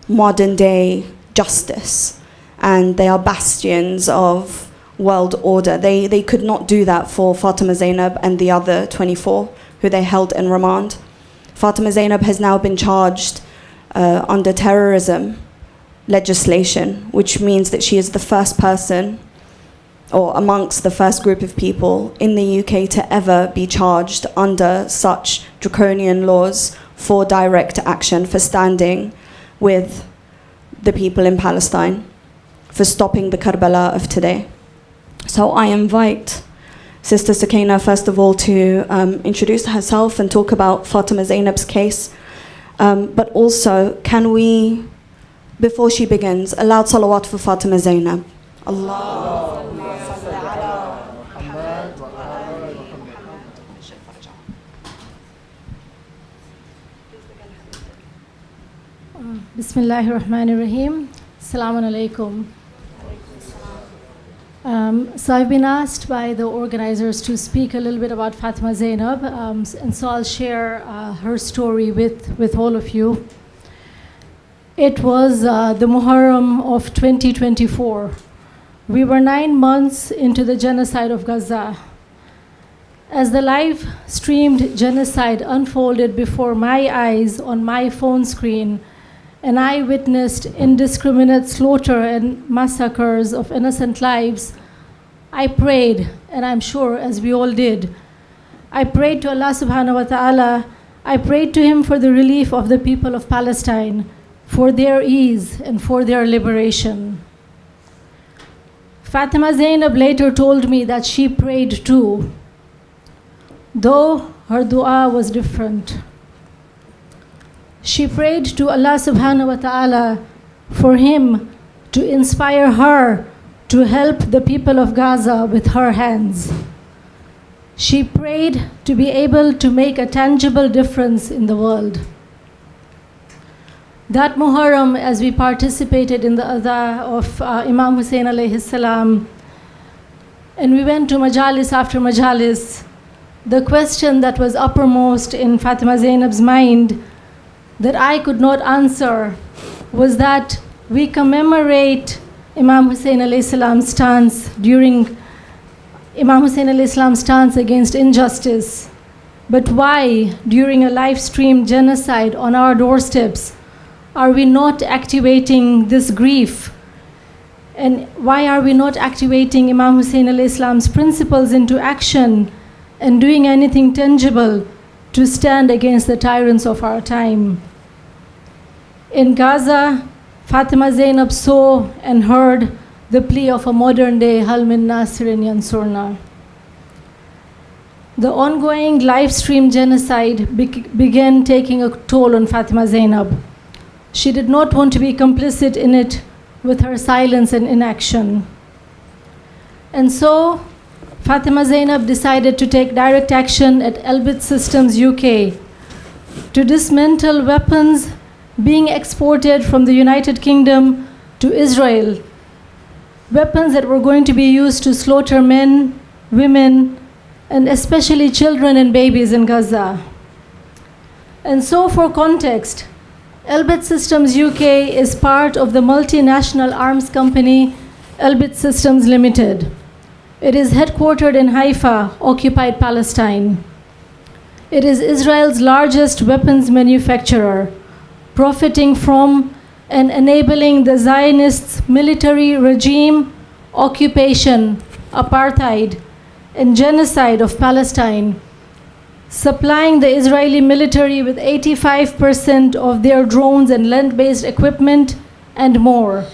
Speaker 1: modern day justice, and they are bastions of world order. They could not do that for Fatema Zainab and the other 24 who they held in remand. Fatema Zainab has now been charged under terrorism legislation, which means that she is the first person, or amongst the first group of people in the UK to ever be charged under such draconian laws for direct action, for standing with the people in Palestine, for stopping the Karbala of today. So I invite Sister Sukaina, first of all, to introduce herself and talk about Fatema Zainab's case. But also, can we, before she begins, a loud salawat for Fatema Zainab. Allah.
Speaker 6: Bismillahir Rahmanir Rahim. Assalamu alaikum. So I've been asked by the organizers to speak a little bit about Fatima Zainab, and so I'll share her story with all of you. It was the Muharram of 2024. We were 9 months into the genocide of Gaza. As the live-streamed genocide unfolded before my eyes on my phone screen, and I witnessed indiscriminate slaughter and massacres of innocent lives, I prayed, and I'm sure as we all did, I prayed to Allah subhanahu wa ta'ala, I prayed to Him for the relief of the people of Palestine, for their ease and for their liberation. Fatima Zainab later told me that she prayed too, though her dua was different. She prayed to Allah subhanahu wa ta'ala for Him to inspire her to help the people of Gaza with her hands. She prayed to be able to make a tangible difference in the world. That Muharram, as we participated in the adha of Imam Hussain alayhi salam, and we went to majalis after majalis, the question that was uppermost in Fatima Zainab's mind that I could not answer was that we commemorate Imam Hussain alayhi salam's stance during Imam Hussain alayhi salam's stance against injustice. But why, during a live-streamed genocide on our doorsteps, are we not activating this grief? And why are we not activating Imam Hussain alayhi salam's principles into action and doing anything tangible to stand against the tyrants of our time? In Gaza, Fatima Zainab saw and heard the plea of a modern-day Hal min Nasirin Yansurna. The ongoing live-stream genocide began taking a toll on Fatima Zainab. She did not want to be complicit in it with her silence and inaction. And so, Fatima Zainab decided to take direct action at Elbit Systems UK to dismantle weapons being exported from the United Kingdom to Israel, weapons that were going to be used to slaughter men, women, and especially children and babies in Gaza. And so, for context, Elbit Systems UK is part of the multinational arms company Elbit Systems Limited. It is headquartered in Haifa, occupied Palestine. It is Israel's largest weapons manufacturer, profiting from and enabling the Zionists' military regime, occupation, apartheid, and genocide of Palestine, supplying the Israeli military with 85% of their drones and land-based equipment and more.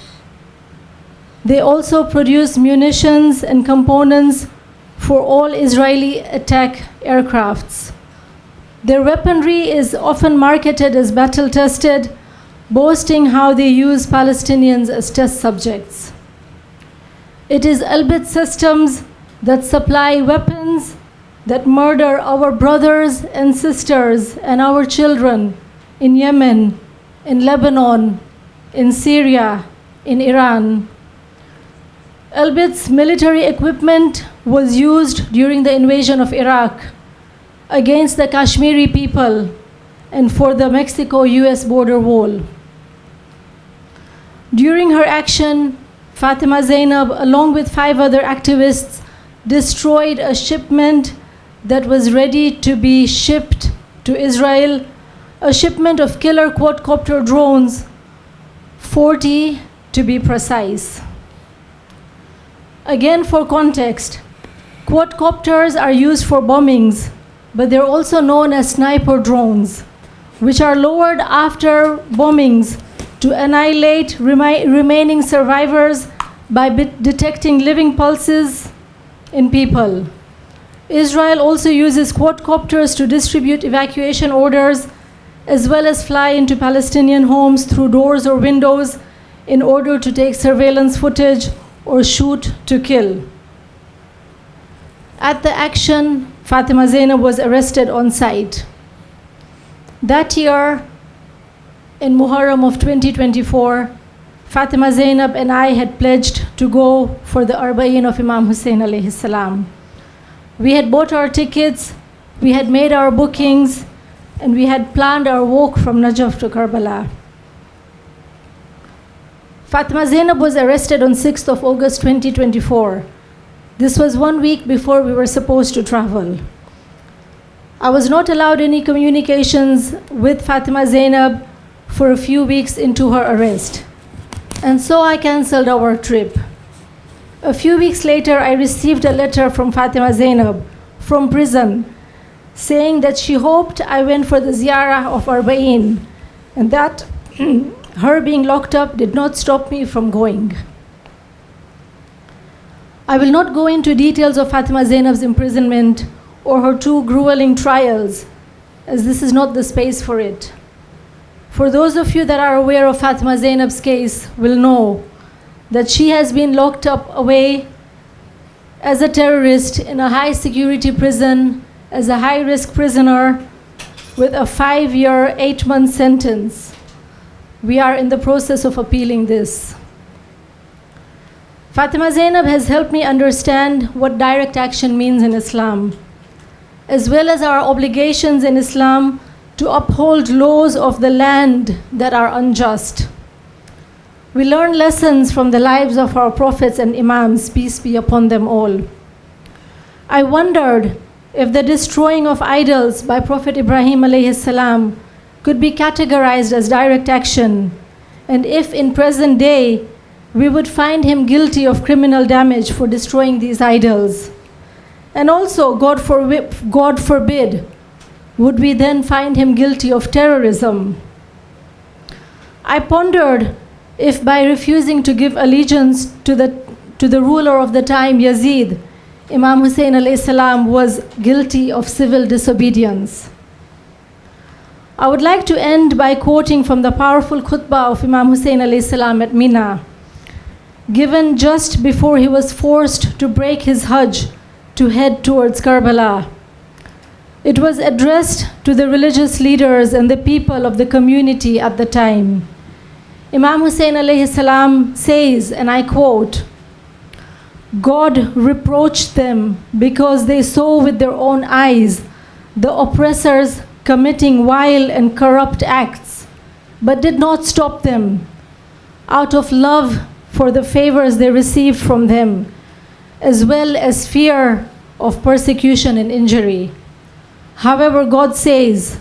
Speaker 6: They also produce munitions and components for all Israeli attack aircrafts. Their weaponry is often marketed as battle-tested, boasting how they use Palestinians as test subjects. It is Elbit Systems that supply weapons that murder our brothers and sisters and our children in Yemen, in Lebanon, in Syria, in Iran. Elbit's military equipment was used during the invasion of Iraq against the Kashmiri people and for the Mexico-US border wall. During her action, Fatima Zainab, along with 5 other activists, destroyed a shipment that was ready to be shipped to Israel, a shipment of killer quadcopter drones, 40 to be precise. Again, for context, quadcopters are used for bombings, but they're also known as sniper drones, which are lowered after bombings to annihilate remaining survivors by detecting living pulses in people. Israel also uses quadcopters to distribute evacuation orders, as well as fly into Palestinian homes through doors or windows in order to take surveillance footage or shoot to kill. At the action, Fatima Zainab was arrested on site. That year, in Muharram of 2024, Fatima Zainab and I had pledged to go for the Arba'in of Imam Hussain alayhi salam. We had bought our tickets, we had made our bookings, and we had planned our walk from Najaf to Karbala. Fatima Zainab was arrested on 6th of August 2024. This was 1 week before we were supposed to travel. I was not allowed any communications with Fatima Zainab for a few weeks into her arrest. And so I cancelled our trip. A few weeks later, I received a letter from Fatima Zainab from prison saying that she hoped I went for the ziyarah of Arba'in and that her being locked up did not stop me from going. I will not go into details of Fatima Zainab's imprisonment or her 2 grueling trials, as this is not the space for it. For those of you that are aware of Fatima Zainab's case will know that she has been locked up away as a terrorist in a high security prison, as a high risk prisoner with a 5-year, 8-month sentence. We are in the process of appealing this. Fatima Zainab has helped me understand what direct action means in Islam, as well as our obligations in Islam to uphold laws of the land that are unjust. We learn lessons from the lives of our prophets and imams, peace be upon them all. I wondered if the destroying of idols by Prophet Ibrahim alayhi salam could be categorized as direct action, and if in present day we would find him guilty of criminal damage for destroying these idols. And also, God forbid, would we then find him guilty of terrorism? I pondered if by refusing to give allegiance to the ruler of the time, Yazid, Imam Hussain alayhi salam was guilty of civil disobedience. I would like to end by quoting from the powerful khutbah of Imam Hussain alayhi salam at Mina, given just before he was forced to break his Hajj to head towards Karbala. It was addressed to the religious leaders and the people of the community at the time. Imam Hussain alayhi salam says, and I quote, "God reproached them because they saw with their own eyes the oppressors committing vile and corrupt acts, but did not stop them out of love for the favors they received from them, as well as fear of persecution and injury. However, God says,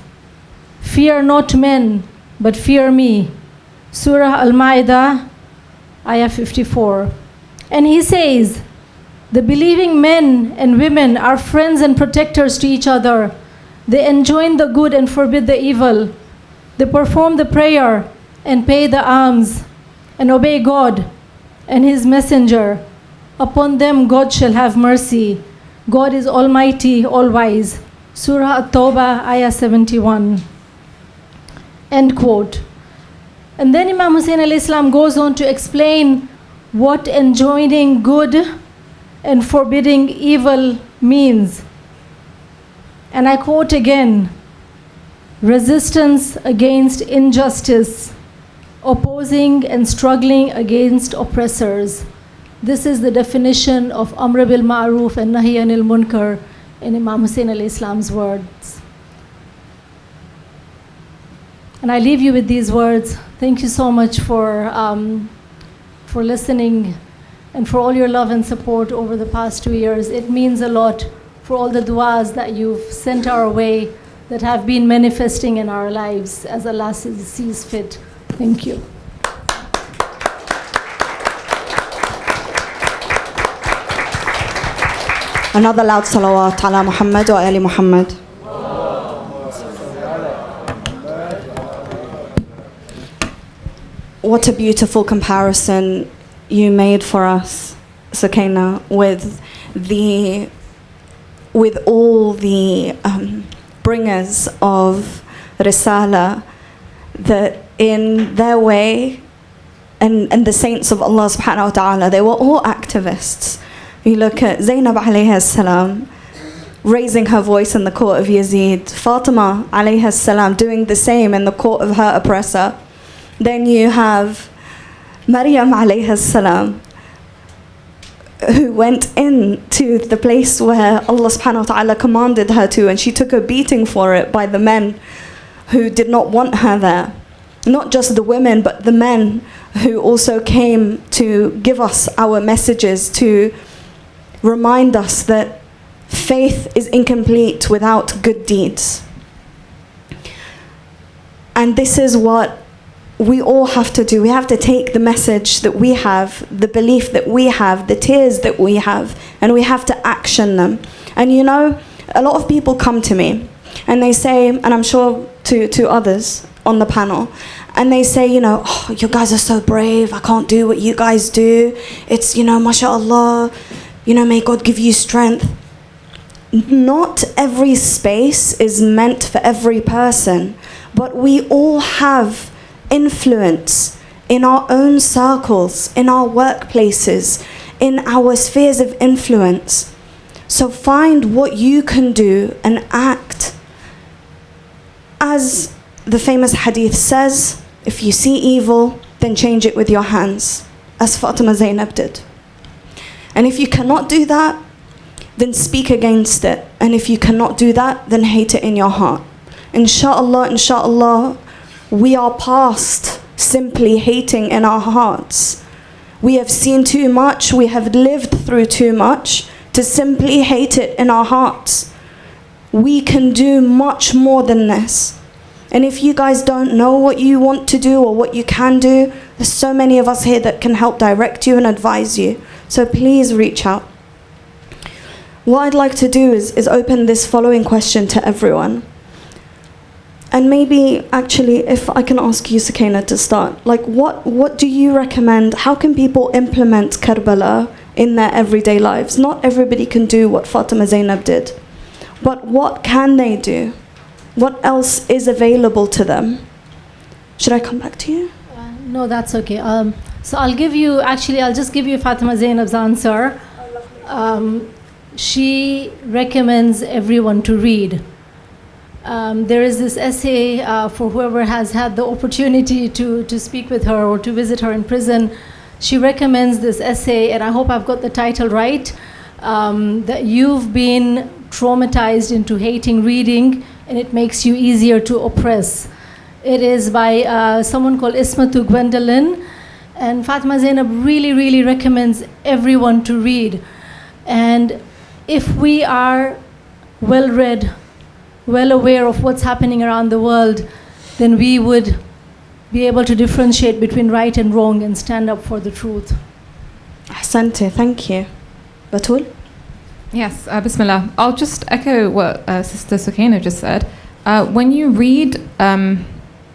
Speaker 6: 'Fear not men, but fear me.' Surah Al-Ma'idah, Ayah 54. And he says, 'The believing men and women are friends and protectors to each other. They enjoin the good and forbid the evil. They perform the prayer and pay the alms and obey God and his messenger. Upon them God shall have mercy. God is almighty, all-wise.' Surah At-Tawbah, Ayah 71. End quote. And then Imam Hussain alayhi salam goes on to explain what enjoining good and forbidding evil means. And I quote again, "Resistance against injustice, opposing and struggling against oppressors." This is the definition of Amr bil Ma'ruf and Nahy anil Munkar in Imam Hussain alayhi salam's words. And I leave you with these words. Thank you so much for listening and for all your love and support over the past 2 years. It means a lot for all the du'as that you've sent our way that have been manifesting in our lives as Allah sees fit. Thank you.
Speaker 1: Another loud salawat ala Muhammad wa ali Muhammad. What a beautiful comparison you made for us, Sukaina, with all the bringers of Risala, that in their way, and the saints of Allah subhanahu wa ta'ala, they were all activists. You look at Zainab alayhi salam raising her voice in the court of Yazid, Fatema alayhi salam doing the same in the court of her oppressor. Then you have Maryam alayha salam, who went into the place where Allah subhanahu wa ta'ala commanded her to, and she took a beating for it by the men who did not want her there. Not just the women, but the men who also came to give us our messages, to remind us that faith is incomplete without good deeds. And this is what we all have to do. We have to take the message that we have, the belief that we have, the tears that we have, and we have to action them. And you know, a lot of people come to me and they say, and I'm sure to others on the panel, and they say, you know, oh, you guys are so brave, I can't do what you guys do. It's, you know, mashallah, you know, may God give you strength. Not every space is meant for every person, but we all have influence in our own circles, in our workplaces, in our spheres of influence. So find what you can do and act. As the famous hadith says, if you see evil, then change it with your hands, as Fatema Zainab did. And if you cannot do that, then speak against it. And if you cannot do that, then hate it in your heart. Inshallah, inshallah, we are past simply hating in our hearts. We have seen too much, we have lived through too much to simply hate it in our hearts. We can do much more than this. And if you guys don't know what you want to do or what you can do, there's so many of us here that can help direct you and advise you. So please reach out. What I'd like to do is open this following question to everyone. And maybe, actually, if I can ask you, Sukaina, to start. Like, what do you recommend? How can people implement Karbala in their everyday lives? Not everybody can do what Fatema Zainab did. But what can they do? What else is available to them? Should I come back to you?
Speaker 6: No, that's okay. So I'll just give you Fatema Zainab's answer. She recommends everyone to read. There is this essay for whoever has had the opportunity to speak with her or to visit her in prison. She recommends this essay, and I hope I've got the title right, that you've been traumatized into hating reading, and it makes you easier to oppress. It is by someone called Ismatu Gwendolyn, and Fatema Zainab really, really recommends everyone to read. And if we are well-read, well aware of what's happening around the world, then we would be able to differentiate between right and wrong and stand up for the truth.
Speaker 1: Ahsante, thank you. Batool?
Speaker 4: Yes, Bismillah. I'll just echo what Sister Sukaina just said. When you read,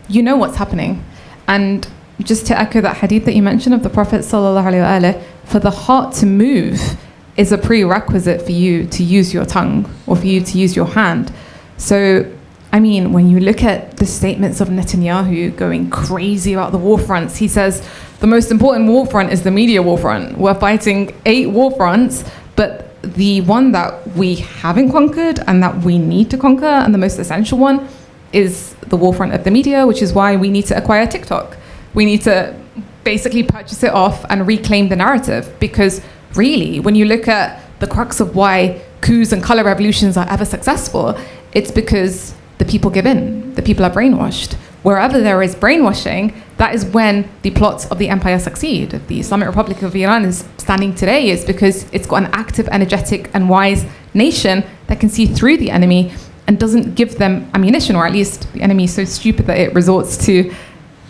Speaker 4: you know what's happening. And just to echo that hadith that you mentioned of the Prophet ﷺ, for the heart to move is a prerequisite for you to use your tongue or for you to use your hand. So, I mean, when you look at the statements of Netanyahu going crazy about the war fronts, he says the most important war front is the media war front. We're fighting 8 war fronts, but the one that we haven't conquered and that we need to conquer, and the most essential one, is the war front of the media, which is why we need to acquire TikTok. We need to basically purchase it off and reclaim the narrative, because really, when you look at the crux of why coups and color revolutions are ever successful, it's because the people give in, the people are brainwashed. Wherever there is brainwashing, that is when the plots of the empire succeed. The Islamic Republic of Iran is standing today is because it's got an active, energetic, and wise nation that can see through the enemy and doesn't give them ammunition, or at least the enemy is so stupid that it resorts to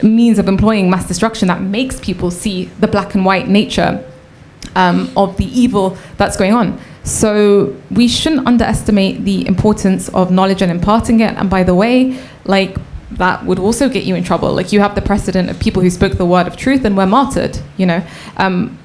Speaker 4: means of employing mass destruction that makes people see the black and white nature of the evil that's going on. So we shouldn't underestimate the importance of knowledge and imparting it. And by the way, like, that would also get you in trouble. Like, you have the precedent of people who spoke the word of truth and were martyred, you know,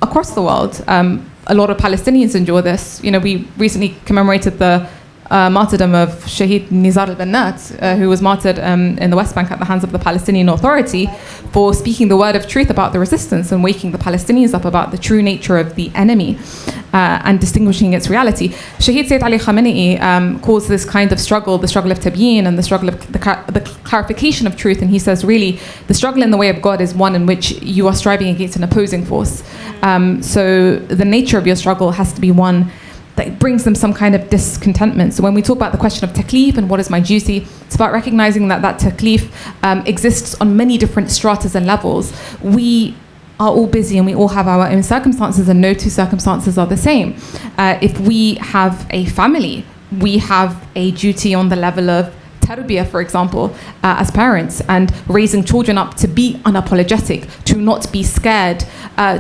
Speaker 4: across the world. A lot of Palestinians endure this. You know, we recently commemorated the martyrdom of Shaykh Nizar al-Bannat, who was martyred in the West Bank at the hands of the Palestinian Authority for speaking the word of truth about the resistance and waking the Palestinians up about the true nature of the enemy. and distinguishing its reality. Shaheed Sayyid Ali Khamenei calls this kind of struggle the struggle of tabyeen and the struggle of the clarification of truth. And he says, really, the struggle in the way of God is one in which you are striving against an opposing force. So the nature of your struggle has to be one that brings them some kind of discontentment. So when we talk about the question of taklif and what is my duty, it's about recognizing that that taklif exists on many different stratas and levels. We are all busy and we all have our own circumstances, and no two circumstances are the same. If we have a family, we have a duty on the level of tarbiyah, for example, as parents, and raising children up to be unapologetic, to not be scared,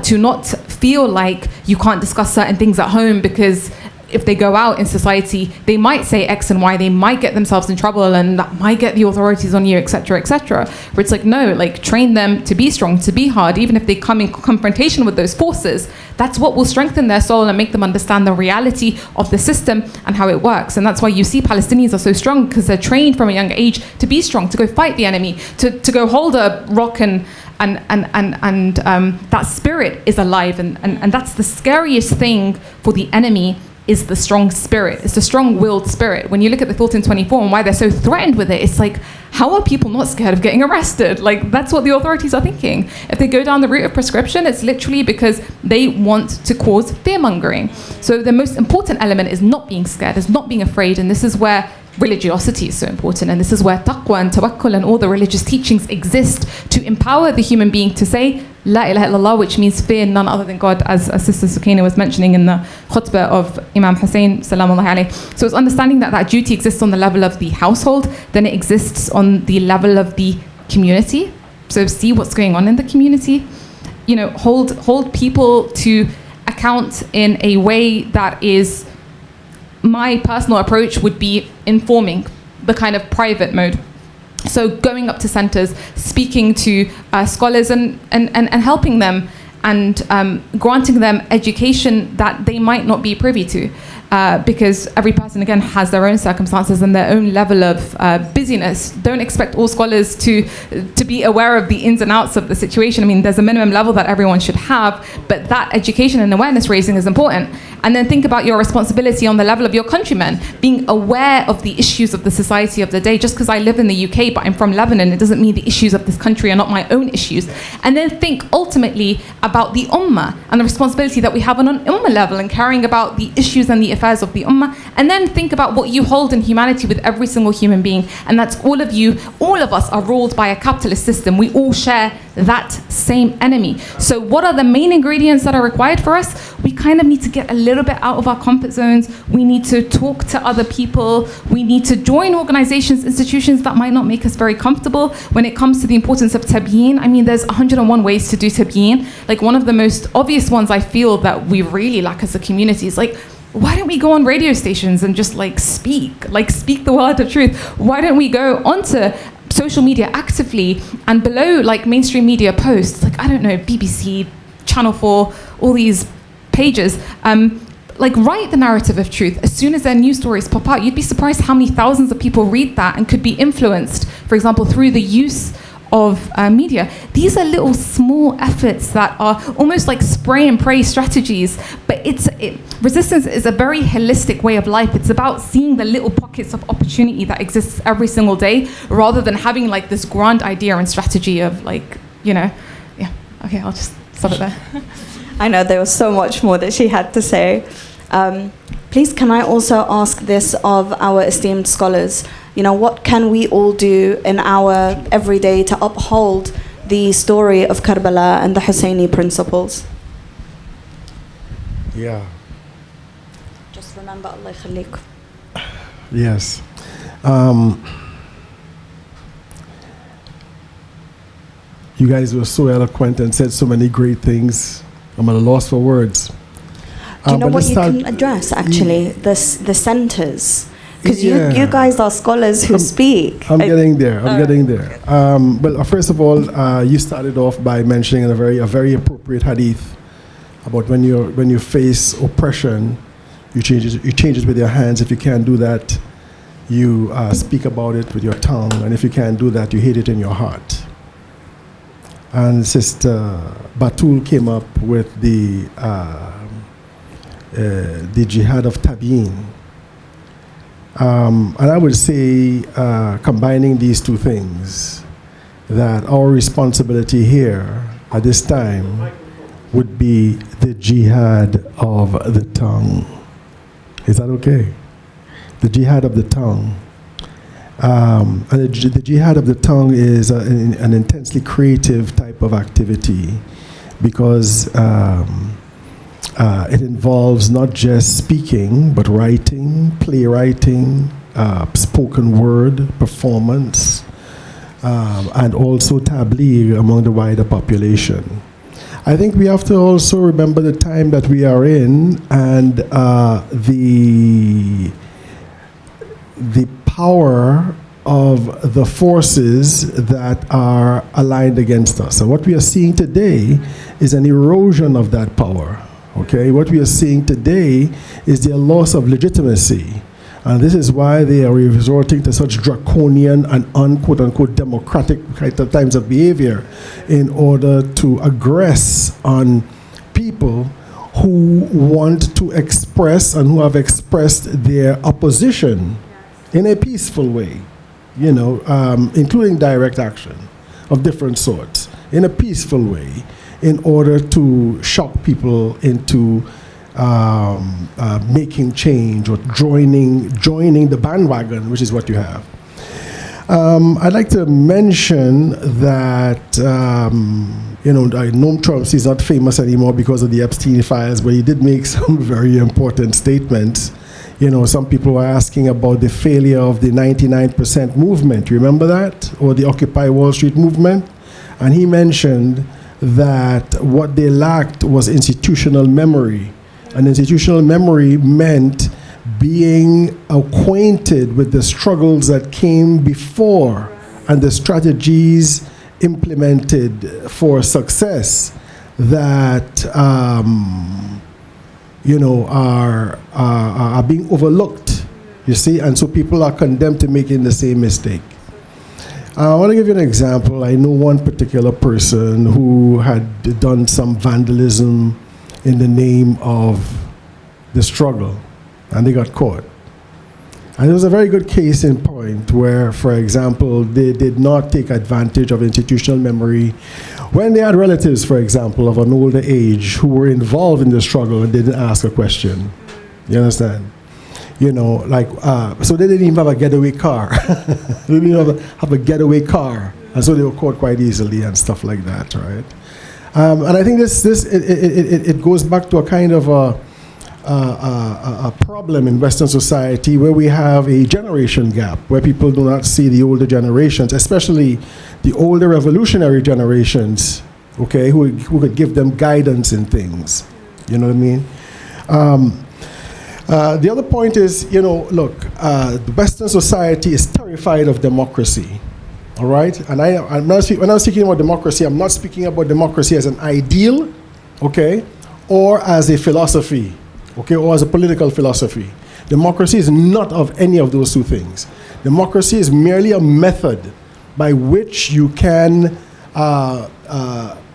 Speaker 4: to not feel like you can't discuss certain things at home because if they go out in society, they might say X and Y, they might get themselves in trouble and that might get the authorities on you, etc., etc. Where it's like, no, like train them to be strong, to be hard, even if they come in confrontation with those forces. That's what will strengthen their soul and make them understand the reality of the system and how it works. And that's why you see Palestinians are so strong, because they're trained from a young age to be strong, to go fight the enemy, to go hold a rock and that spirit is alive. And that's the scariest thing for the enemy, is the strong spirit. It's the strong-willed spirit. When you look at the Filton 24 and why they're so threatened with it, it's like, how are people not scared of getting arrested? Like, that's what the authorities are thinking. If they go down the route of prescription, it's literally because they want to cause fear-mongering. So the most important element is not being scared, is not being afraid, and this is where religiosity is so important, and this is where taqwa and tawakkul and all the religious teachings exist to empower the human being to say La ilaha illallah, which means fear none other than God, as Sister Sukaina was mentioning in the khutbah of Imam Hussain, salamullahi alayhi. So it's understanding that that duty exists on the level of the household, then it exists on the level of the community. So see what's going on in the community, you know, hold people to account in a way that is, my personal approach would be informing, the kind of private mode. So going up to centres, speaking to scholars and helping them and granting them education that they might not be privy to. Because every person, again, has their own circumstances and their own level of busyness. Don't expect all scholars to be aware of the ins and outs of the situation. I mean, there's a minimum level that everyone should have, but that education and awareness raising is important. And then think about your responsibility on the level of your countrymen, being aware of the issues of the society of the day. Just because I live in the UK, but I'm from Lebanon, it doesn't mean the issues of this country are not my own issues. And then think ultimately about the ummah and the responsibility that we have on an ummah level and caring about the issues and the affairs of the ummah. And then think about what you hold in humanity with every single human being. And that's all of you, all of us are ruled by a capitalist system. We all share that same enemy. So what are the main ingredients that are required for us? We kind of need to get a little bit out of our comfort zones. We need to talk to other people. We need to join organizations, institutions that might not make us very comfortable. When it comes to the importance of tabyeen, I mean, there's 101 ways to do tabyeen. Like, one of the most obvious ones I feel that we really lack as a community is like, why don't we go on radio stations and just speak the word of truth? Why don't we go onto social media actively and below mainstream media posts, I don't know, BBC, Channel 4, all these pages, write the narrative of truth. As soon as their news stories pop out, you'd be surprised how many thousands of people read that and could be influenced, for example, through the use of media. These are little small efforts that are almost like spray and pray strategies, but resistance is a very holistic way of life. It's about seeing the little pockets of opportunity that exists every single day, rather than having this grand idea and strategy of okay, I'll just stop it there.
Speaker 1: I know there was so much more that she had to say. Please, can I also ask this of our esteemed scholars? What can we all do in our everyday to uphold the story of Karbala and the Hussaini principles?
Speaker 2: Yeah.
Speaker 1: Just remember, Allah khalik.
Speaker 2: Yes. You guys were so eloquent and said so many great things. I'm at a loss for words.
Speaker 1: Do you know what you can address, actually? The centers. Because you guys are scholars who speak.
Speaker 2: I'm getting there. Well, first of all, you started off by mentioning a very appropriate hadith about when you face oppression, you change it with your hands. If you can't do that, you speak about it with your tongue, and if you can't do that, you hate it in your heart. And Sister Batool came up with the the jihad of tabi'in. And I would say, combining these two things, that our responsibility here at this time would be the jihad of the tongue. Is that okay? The jihad of the tongue. And the jihad of the tongue is an intensely creative type of activity, because it involves not just speaking, but writing, playwriting, spoken word, performance, and also tabligh among the wider population. I think we have to also remember the time that we are in, and the power of the forces that are aligned against us. And what we are seeing today is an erosion of that power. Okay, what we are seeing today is their loss of legitimacy. And this is why they are resorting to such draconian and unquote-unquote democratic types of behavior in order to aggress on people who want to express and who have expressed their opposition in a peaceful way, you know, including direct action of different sorts, in a peaceful way, in order to shock people into making change or joining the bandwagon, which is what you have. I'd like to mention that you know, Noam Chomsky is not famous anymore because of the Epstein files, but he did make some very important statements. You know, some people were asking about the failure of the 99% movement. You remember that? Or the Occupy Wall Street movement? And he mentioned that what they lacked was institutional memory. And institutional memory meant being acquainted with the struggles that came before and the strategies implemented for success that you know, are being overlooked, you see, and so people are condemned to making the same mistake. I want to give you an example. I know one particular person who had done some vandalism in the name of the struggle, and they got caught. And it was a very good case in point where, for example, they did not take advantage of institutional memory when they had relatives, for example, of an older age who were involved in the struggle and didn't ask a question. You understand? You know, like, so they didn't even have a getaway car. They didn't even have a getaway car. And so they were caught quite easily and stuff like that, right? And I think it goes back to a kind of a problem in Western society where we have a generation gap, where people do not see the older generations, especially the older revolutionary generations, okay, who could give them guidance in things. You know what I mean? The other point is, you know, look, the Western society is terrified of democracy. All right? And when I'm speaking about democracy, I'm not speaking about democracy as an ideal, okay, or as a philosophy, okay, or as a political philosophy. Democracy is not of any of those two things. Democracy is merely a method by which you can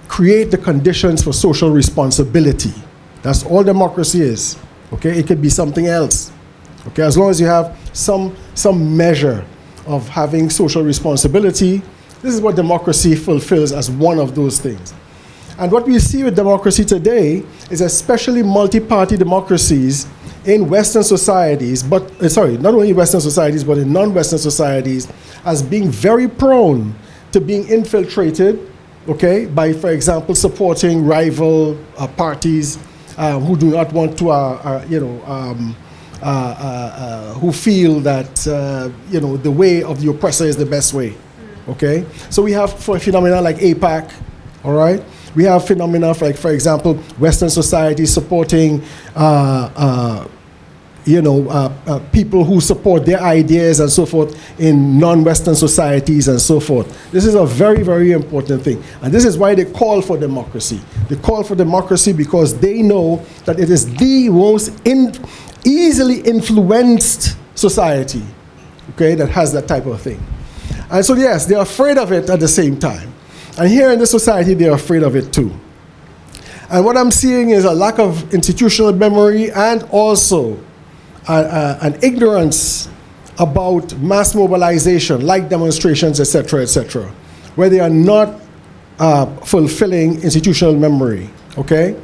Speaker 2: create the conditions for social responsibility. That's all democracy is, okay? It could be something else, okay? As long as you have some measure of having social responsibility, this is what democracy fulfills as one of those things. And what we see with democracy today is especially multi-party democracies in Western societies, but, not only Western societies, but in non-Western societies, as being very prone to being infiltrated, okay, by, for example, supporting rival parties who do not want to, who feel that, you know, the way of the oppressor is the best way, okay? So we have phenomena like AIPAC, all right? We have phenomena, for example, Western society supporting, people who support their ideas and so forth in non-Western societies and so forth. This is a very, very important thing. And this is why they call for democracy. They call for democracy because they know that it is the most easily influenced society, okay, that has that type of thing. And so, yes, they're afraid of it at the same time. And here in this society, they're afraid of it too. And what I'm seeing is a lack of institutional memory and also an ignorance about mass mobilization, like demonstrations, etc., where they are not fulfilling institutional memory, okay?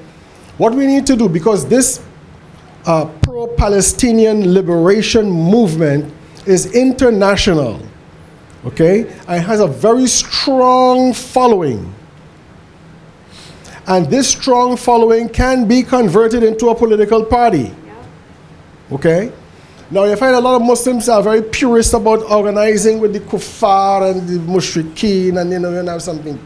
Speaker 2: What we need to do, because this pro-Palestinian liberation movement is international, okay? And has a very strong following. And this strong following can be converted into a political party, okay? Now, you find a lot of Muslims are very purist about organizing with the kuffar and the mushrikeen, and you have something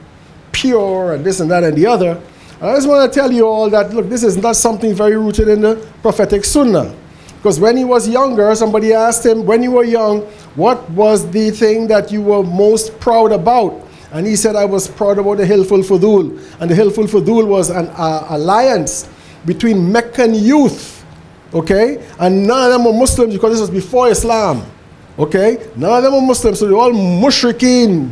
Speaker 2: pure and this and that and the other. And I just want to tell you all that, look, this is not something very rooted in the prophetic sunnah. Because when he was younger, somebody asked him, when you were young, what was the thing that you were most proud about? And he said, I was proud about the Hilful Fudul. And the Hilful Fudul was an alliance between Meccan youth, okay? And none of them were Muslims because this was before Islam, okay? None of them were Muslims, so they were all mushrikeen,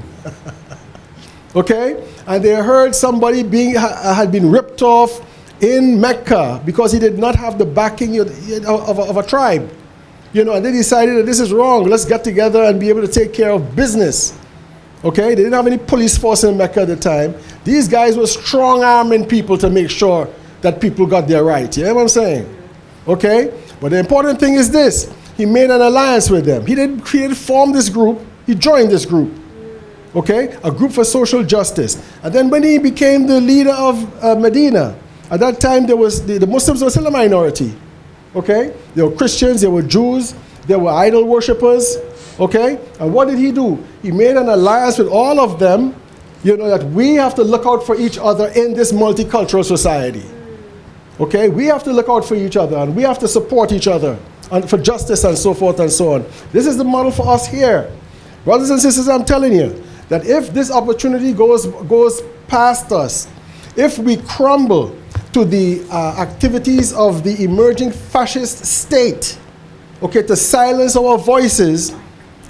Speaker 2: okay? And they heard somebody had been ripped off in Mecca because he did not have the backing of a tribe, and they decided that this is wrong. Let's get together and be able to take care of business. Okay, they didn't have any police force in Mecca at the time. These guys were strong-arming people to make sure that people got their right. You know what I'm saying? Okay, but the important thing is this: he made an alliance with them. He didn't form this group. He joined this group. Okay, a group for social justice. And then when he became the leader of Medina, at that time there was the Muslims were still a minority. Okay, there were Christians, there were Jews, there were idol worshippers. Okay, and what did he do? He made an alliance with all of them, that we have to look out for each other in this multicultural society. Okay, we have to look out for each other and we have to support each other and for justice and so forth and so on. This is the model for us here. Brothers and sisters, I'm telling you that if this opportunity goes past us, if we crumble to the activities of the emerging fascist state, okay, to silence our voices,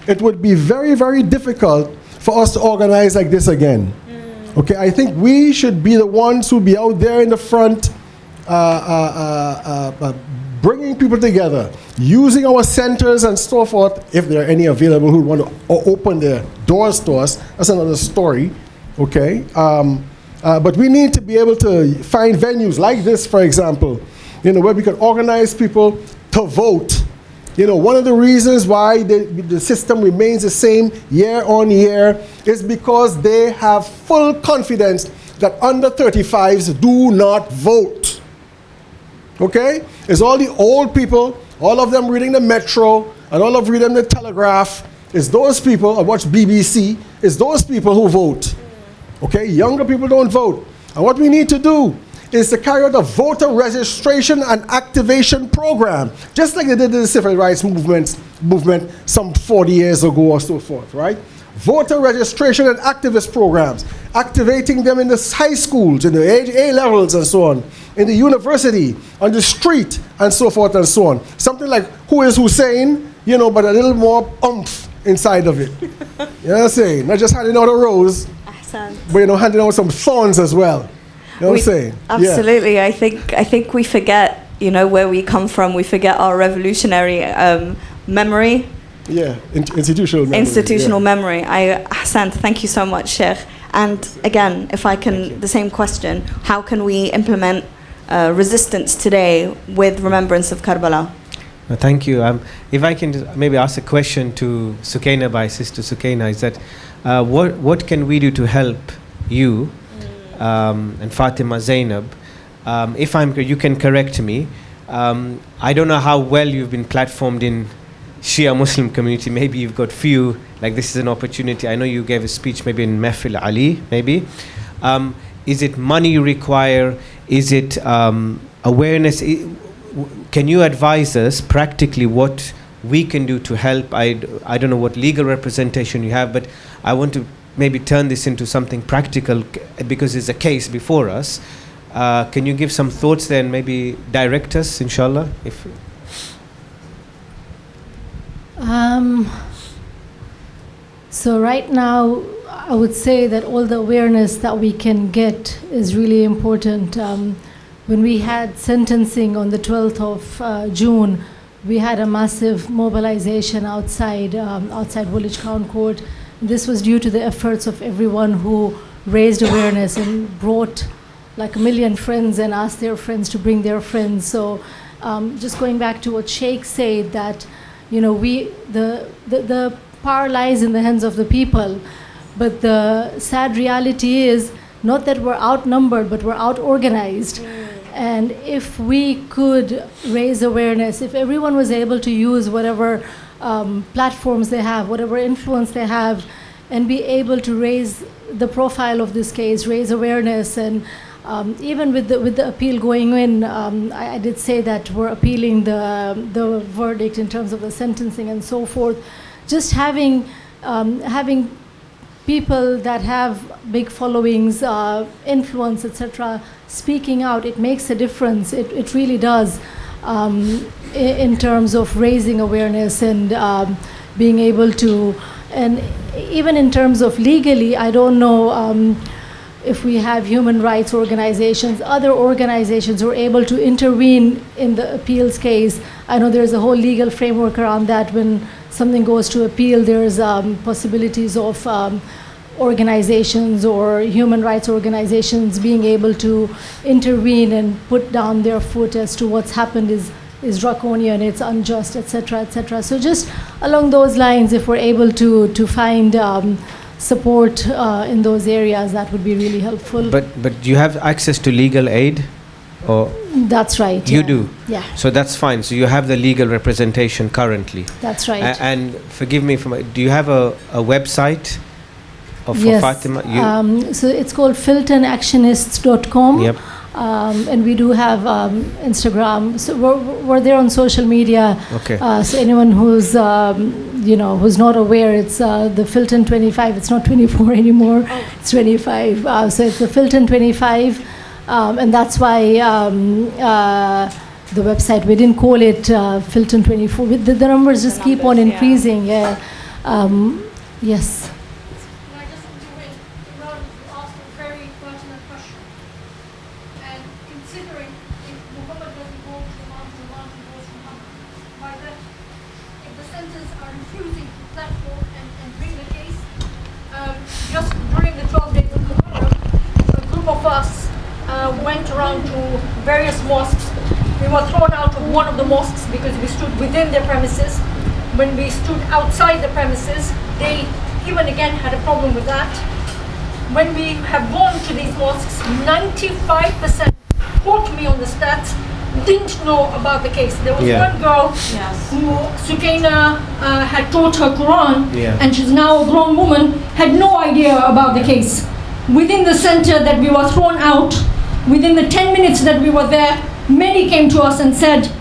Speaker 2: it would be very, very difficult for us to organize like this again. Okay, I think we should be the ones who be out there in the front, bringing people together, using our centers and so forth, if there are any available who want to open their doors to us. That's another story, okay? But we need to be able to find venues like this, for example, where we can organize people to vote. One of the reasons why the system remains the same year on year is because they have full confidence that under 35s do not vote. Okay? It's all the old people, all of them reading the Metro, and all of them reading the Telegraph. It's those people, I watch BBC, it's those people who vote. Okay? Younger people don't vote. And what we need to do is to carry out a voter registration and activation program, just like they did in the civil rights movement some 40 years ago or so forth, right? Voter registration and activist programs, activating them in the high schools, in the A levels and so on, in the university, on the street, and so forth and so on. Something like Who is Hussain, but a little more oomph inside of it. You know what I'm saying? Not just handing out a rose, but handing out some thorns as well. You know what I'm saying?
Speaker 1: Absolutely. Yeah. I think we forget, where we come from. We forget our revolutionary memory.
Speaker 2: Yeah, institutional memory.
Speaker 1: Institutional memory. Hassan, thank you so much, Shaykh. And again, if I can, the same question: how can we implement resistance today with remembrance of Karbala?
Speaker 3: Thank you. If I can just maybe ask a question to Sukaina by Sister Sukaina, is that what can we do to help you? And Fatema, Zainab, if you can correct me. I don't know how well you've been platformed in Shia Muslim community. Maybe you've got few, like this is an opportunity. I know you gave a speech maybe in Mehfil Ali, maybe. Is it money you require? Is it awareness? Can you advise us practically what we can do to help? I don't know what legal representation you have, but I want to maybe turn this into something practical because it's a case before us. Can you give some thoughts then, maybe direct us, inshallah?
Speaker 6: So right now, I would say that all the awareness that we can get is really important. When we had sentencing on the 12th of June, we had a massive mobilization outside Woolwich Crown Court. This was due to the efforts of everyone who raised awareness and brought like 1 million friends and asked their friends to bring their friends. So just going back to what Shaykh said, that the power lies in the hands of the people, but the sad reality is not that we're outnumbered, but we're out-organized. And if we could raise awareness, if everyone was able to use whatever platforms they have, whatever influence they have, and be able to raise the profile of this case, raise awareness, and even with the appeal going in, I did say that we're appealing the verdict in terms of the sentencing and so forth. Just having people that have big followings, influence, etc., speaking out, it makes a difference. It really does in terms of raising awareness and being able to, and even in terms of legally, I don't know if we have human rights organizations, other organizations who are able to intervene in the appeals case. I know there's a whole legal framework around that. When something goes to appeal, there's possibilities of organizations or human rights organizations being able to intervene and put down their foot as to what's happened is draconian, it's unjust, etc., etc. So just along those lines, if we're able to find support in those areas, that would be really helpful.
Speaker 3: But do you have access to legal aid? Or
Speaker 6: that's right.
Speaker 3: You
Speaker 6: yeah.
Speaker 3: do?
Speaker 6: Yeah.
Speaker 3: So that's fine. So you have the legal representation currently?
Speaker 6: That's right.
Speaker 3: And forgive me, do you have a website for
Speaker 6: yes.
Speaker 3: Fatema?
Speaker 6: So it's called filtonactionists.com.
Speaker 3: Yep.
Speaker 6: And we do have Instagram. So we're there on social media.
Speaker 3: Okay.
Speaker 6: So anyone who's who's not aware, it's the Filton 25. It's not 24 anymore. Oh. It's 25. So it's the Filton 25, and that's why the website, we didn't call it Filton 24. The numbers just keep on increasing. Yeah. Yes.
Speaker 7: Went around to various mosques. We were thrown out of one of the mosques because we stood within their premises. When we stood outside the premises, they even again had a problem with that. When we have gone to these mosques, 95%, quote me on the stats, didn't know about the case. There was one girl who Sukaina had taught her Quran, and she's now a grown woman, had no idea about the case. Within the center that we were thrown out, within the 10 minutes that we were there, many came to us and said,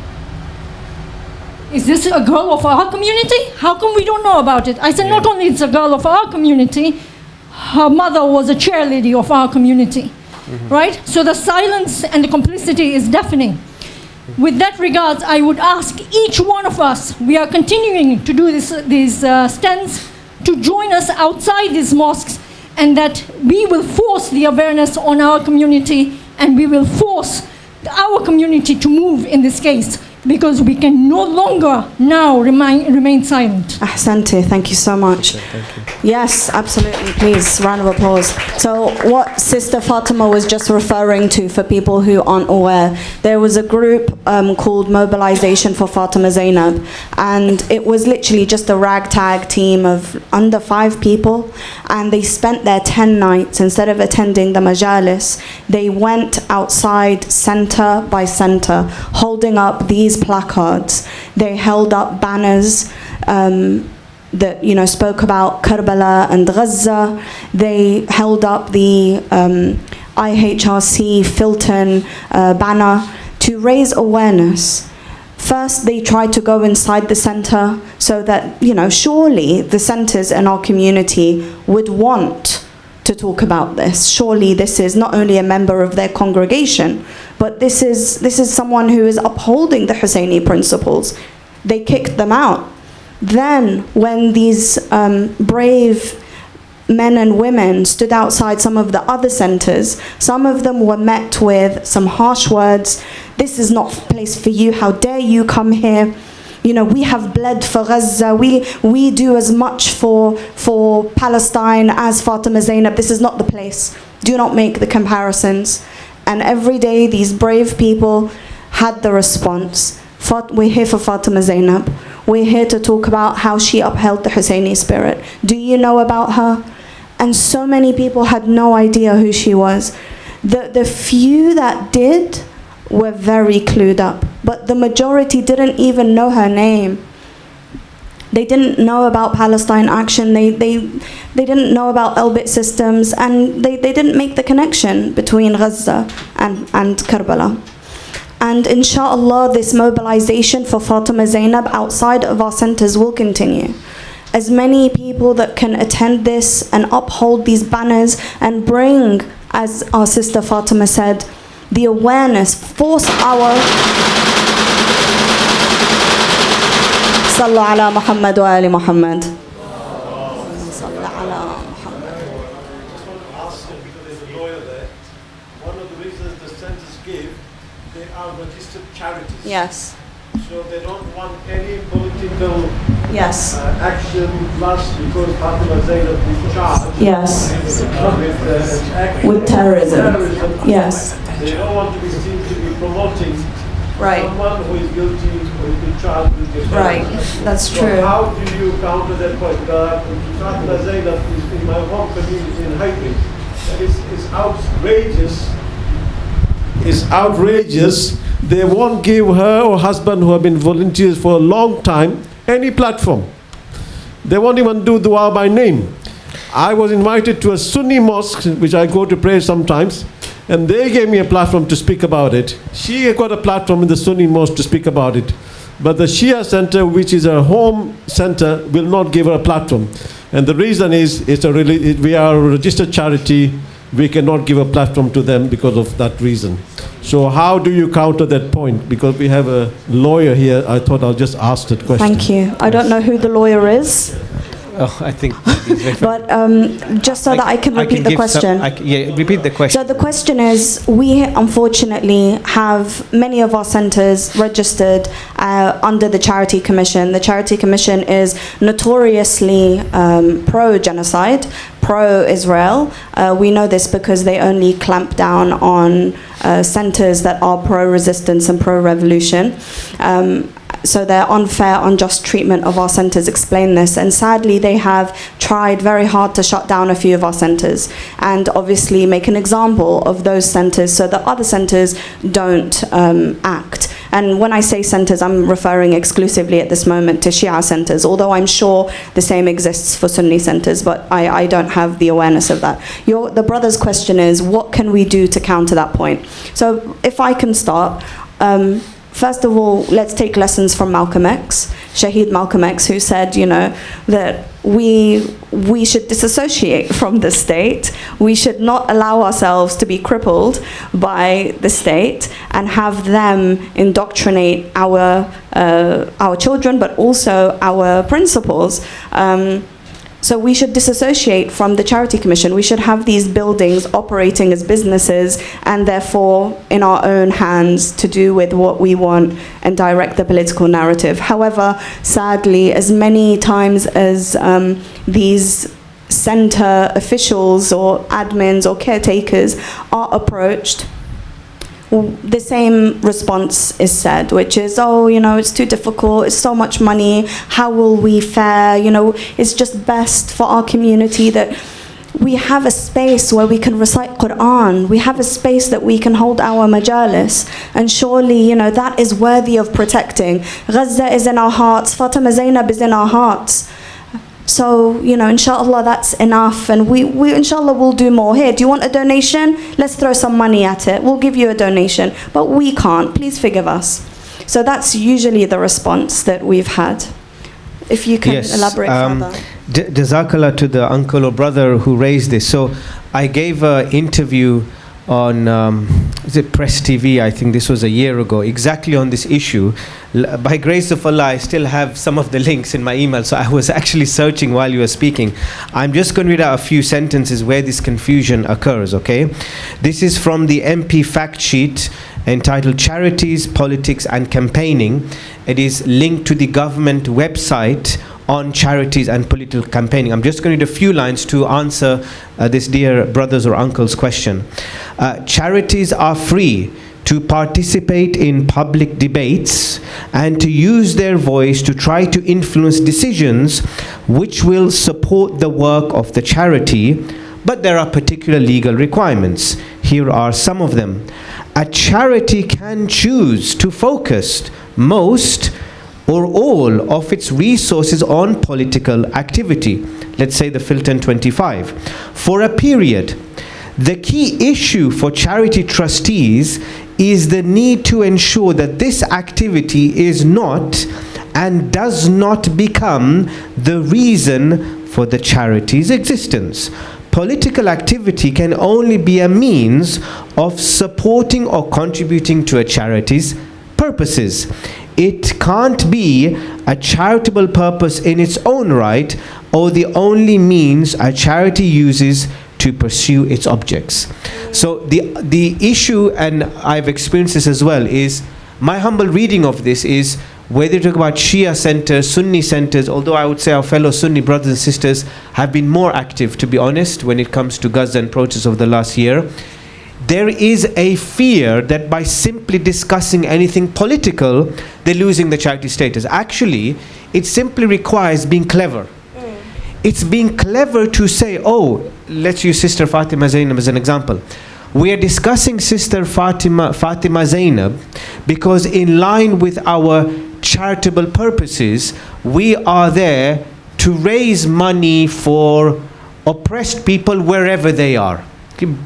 Speaker 7: is this a girl of our community? How come we don't know about it? I said, not only it's a girl of our community, her mother was a chairlady of our community, right? So the silence and the complicity is deafening. With that regards, I would ask each one of us, we are continuing to do these stands, to join us outside these mosques, and that we will force the awareness on our community, and we will force our community to move in this case, because we can no longer now remain silent.
Speaker 1: Ahsante, thank you so much.
Speaker 3: Thank you.
Speaker 1: Yes, absolutely, please, round of applause. So what Sister Fatema was just referring to, for people who aren't aware, there was a group called Mobilization for Fatema Zainab, and it was literally just a ragtag team of under 5 people, and they spent their 10 nights, instead of attending the majalis, they went outside center by center, holding up these placards. They held up banners that spoke about Karbala and Gaza. They held up the IHRC Filton banner to raise awareness. First, they tried to go inside the center so that, surely the centers in our community would want to talk about this. Surely this is not only a member of their congregation, but this is someone who is upholding the Hussaini principles. They kicked them out. Then, when these brave men and women stood outside some of the other centers. Some of them were met with some harsh words. This is not a place for you. How dare you come here? You know, we have bled for Gaza. We do as much for Palestine as Fatema Zainab. This is not the place. Do not make the comparisons. And every day these brave people had the response. We're here for Fatema Zainab. We're here to talk about how she upheld the Husseini spirit. Do you know about her? And so many people had no idea who she was. The few that did were very clued up, but the majority didn't even know her name. They didn't know about Palestine Action. They didn't know about Elbit systems, and they didn't make the connection between Gaza and Karbala. And inshallah, this mobilization for Fatema Zainab outside of our centers will continue. As many people that can attend this and uphold these banners and bring, as our sister Fatema said, the awareness, force our... Sallu ala Muhammad wa ali Muhammad. Sallu ala Muhammad.
Speaker 8: Because there's a lawyer there. One of the reasons the centers give, they are registered charities.
Speaker 1: Yes.
Speaker 8: So they don't want any political
Speaker 1: Yes.
Speaker 8: action plus because Fatema Zainab is charged
Speaker 1: Yes.
Speaker 8: with
Speaker 1: terrorism. Yes.
Speaker 8: They don't want to be seen to be promoting
Speaker 1: Right.
Speaker 8: someone who is guilty or has been charged with the
Speaker 1: Right. That's
Speaker 8: So
Speaker 1: true.
Speaker 8: how do you counter that point? Fatema Zainab is in my home community in Haiti. It's outrageous. It's outrageous. They won't give her or husband who have been volunteers for a long time any platform. They won't even do dua by name. I was invited to a Sunni mosque, which I go to pray sometimes, and they gave me a platform to speak about it. She got a platform in the Sunni mosque to speak about it. But the Shia center, which is a home center, will not give her a platform. And the reason is, we are a registered charity. We cannot give a platform to them because of that reason. So how do you counter that point? Because we have a lawyer here, I thought I'll just ask that question.
Speaker 1: Thank you. I don't know who the lawyer is,
Speaker 3: Oh, I think.
Speaker 1: but just so that I can repeat the question.
Speaker 3: Repeat the question.
Speaker 1: So the question is, we unfortunately have many of our centers registered under the Charity Commission. The Charity Commission is notoriously pro-genocide, pro-Israel. We know this because they only clamp down on centers that are pro-resistance and pro-revolution. So their unfair, unjust treatment of our centers explain this. And sadly, they have tried very hard to shut down a few of our centers and obviously make an example of those centers so that other centers don't act. And when I say centers, I'm referring exclusively at this moment to Shia centers, although I'm sure the same exists for Sunni centers, but I don't have the awareness of that. The brother's question is, what can we do to counter that point? So if I can start, first of all, let's take lessons from Malcolm X, Shaheed Malcolm X, who said, you know, that we should disassociate from the state. We should not allow ourselves to be crippled by the state and have them indoctrinate our children, but also our principals. So we should disassociate from the Charity Commission. We should have these buildings operating as businesses and therefore in our own hands to do with what we want and direct the political narrative. However, sadly, as many times as these center officials or admins or caretakers are approached, the same response is said, which is, oh, you know, it's too difficult, it's so much money, how will we fare? You know, it's just best for our community that we have a space where we can recite Quran, we have a space that we can hold our majalis, and surely, you know, that is worthy of protecting. Gaza is in our hearts, Fatema Zainab is in our hearts. So, you know, inshallah, that's enough, and we inshallah will do more. Here, do you want a donation? Let's throw some money at it. We'll give you a donation, but we can't. Please forgive us. So that's usually the response that we've had. If you can elaborate further.
Speaker 3: Jazakallah to the uncle or brother who raised this. So I gave an interview on is it Press TV? I think this was a year ago, exactly on this issue. By grace of Allah, I still have some of the links in my email, so I was actually searching while you were speaking. I'm just going to read out a few sentences where this confusion occurs, okay? This is from the MP fact sheet entitled Charities, Politics and Campaigning. It is linked to the government website on charities and political campaigning. I'm just going to read a few lines to answer this dear brother's or uncle's question. Charities are free to participate in public debates and to use their voice to try to influence decisions which will support the work of the charity, but there are particular legal requirements. Here are some of them. A charity can choose to focus most or all of its resources on political activity, let's say the Filton 25, for a period. The key issue for charity trustees is the need to ensure that this activity is not and does not become the reason for the charity's existence. Political activity can only be a means of supporting or contributing to a charity's purposes. It can't be a charitable purpose in its own right or the only means a charity uses to pursue its objects. So the issue, and I've experienced this as well, is my humble reading of this is whether you talk about Shia centers, Sunni centers, although I would say our fellow Sunni brothers and sisters have been more active, to be honest, when it comes to Gaza and protests of the last year. There is a fear that by simply discussing anything political, they're losing the charity status. Actually, it simply requires being clever. It's being clever to say, oh, let's use Sister Fatima Zainab as an example. We are discussing Sister Fatima Zainab because in line with our charitable purposes, we are there to raise money for oppressed people wherever they are.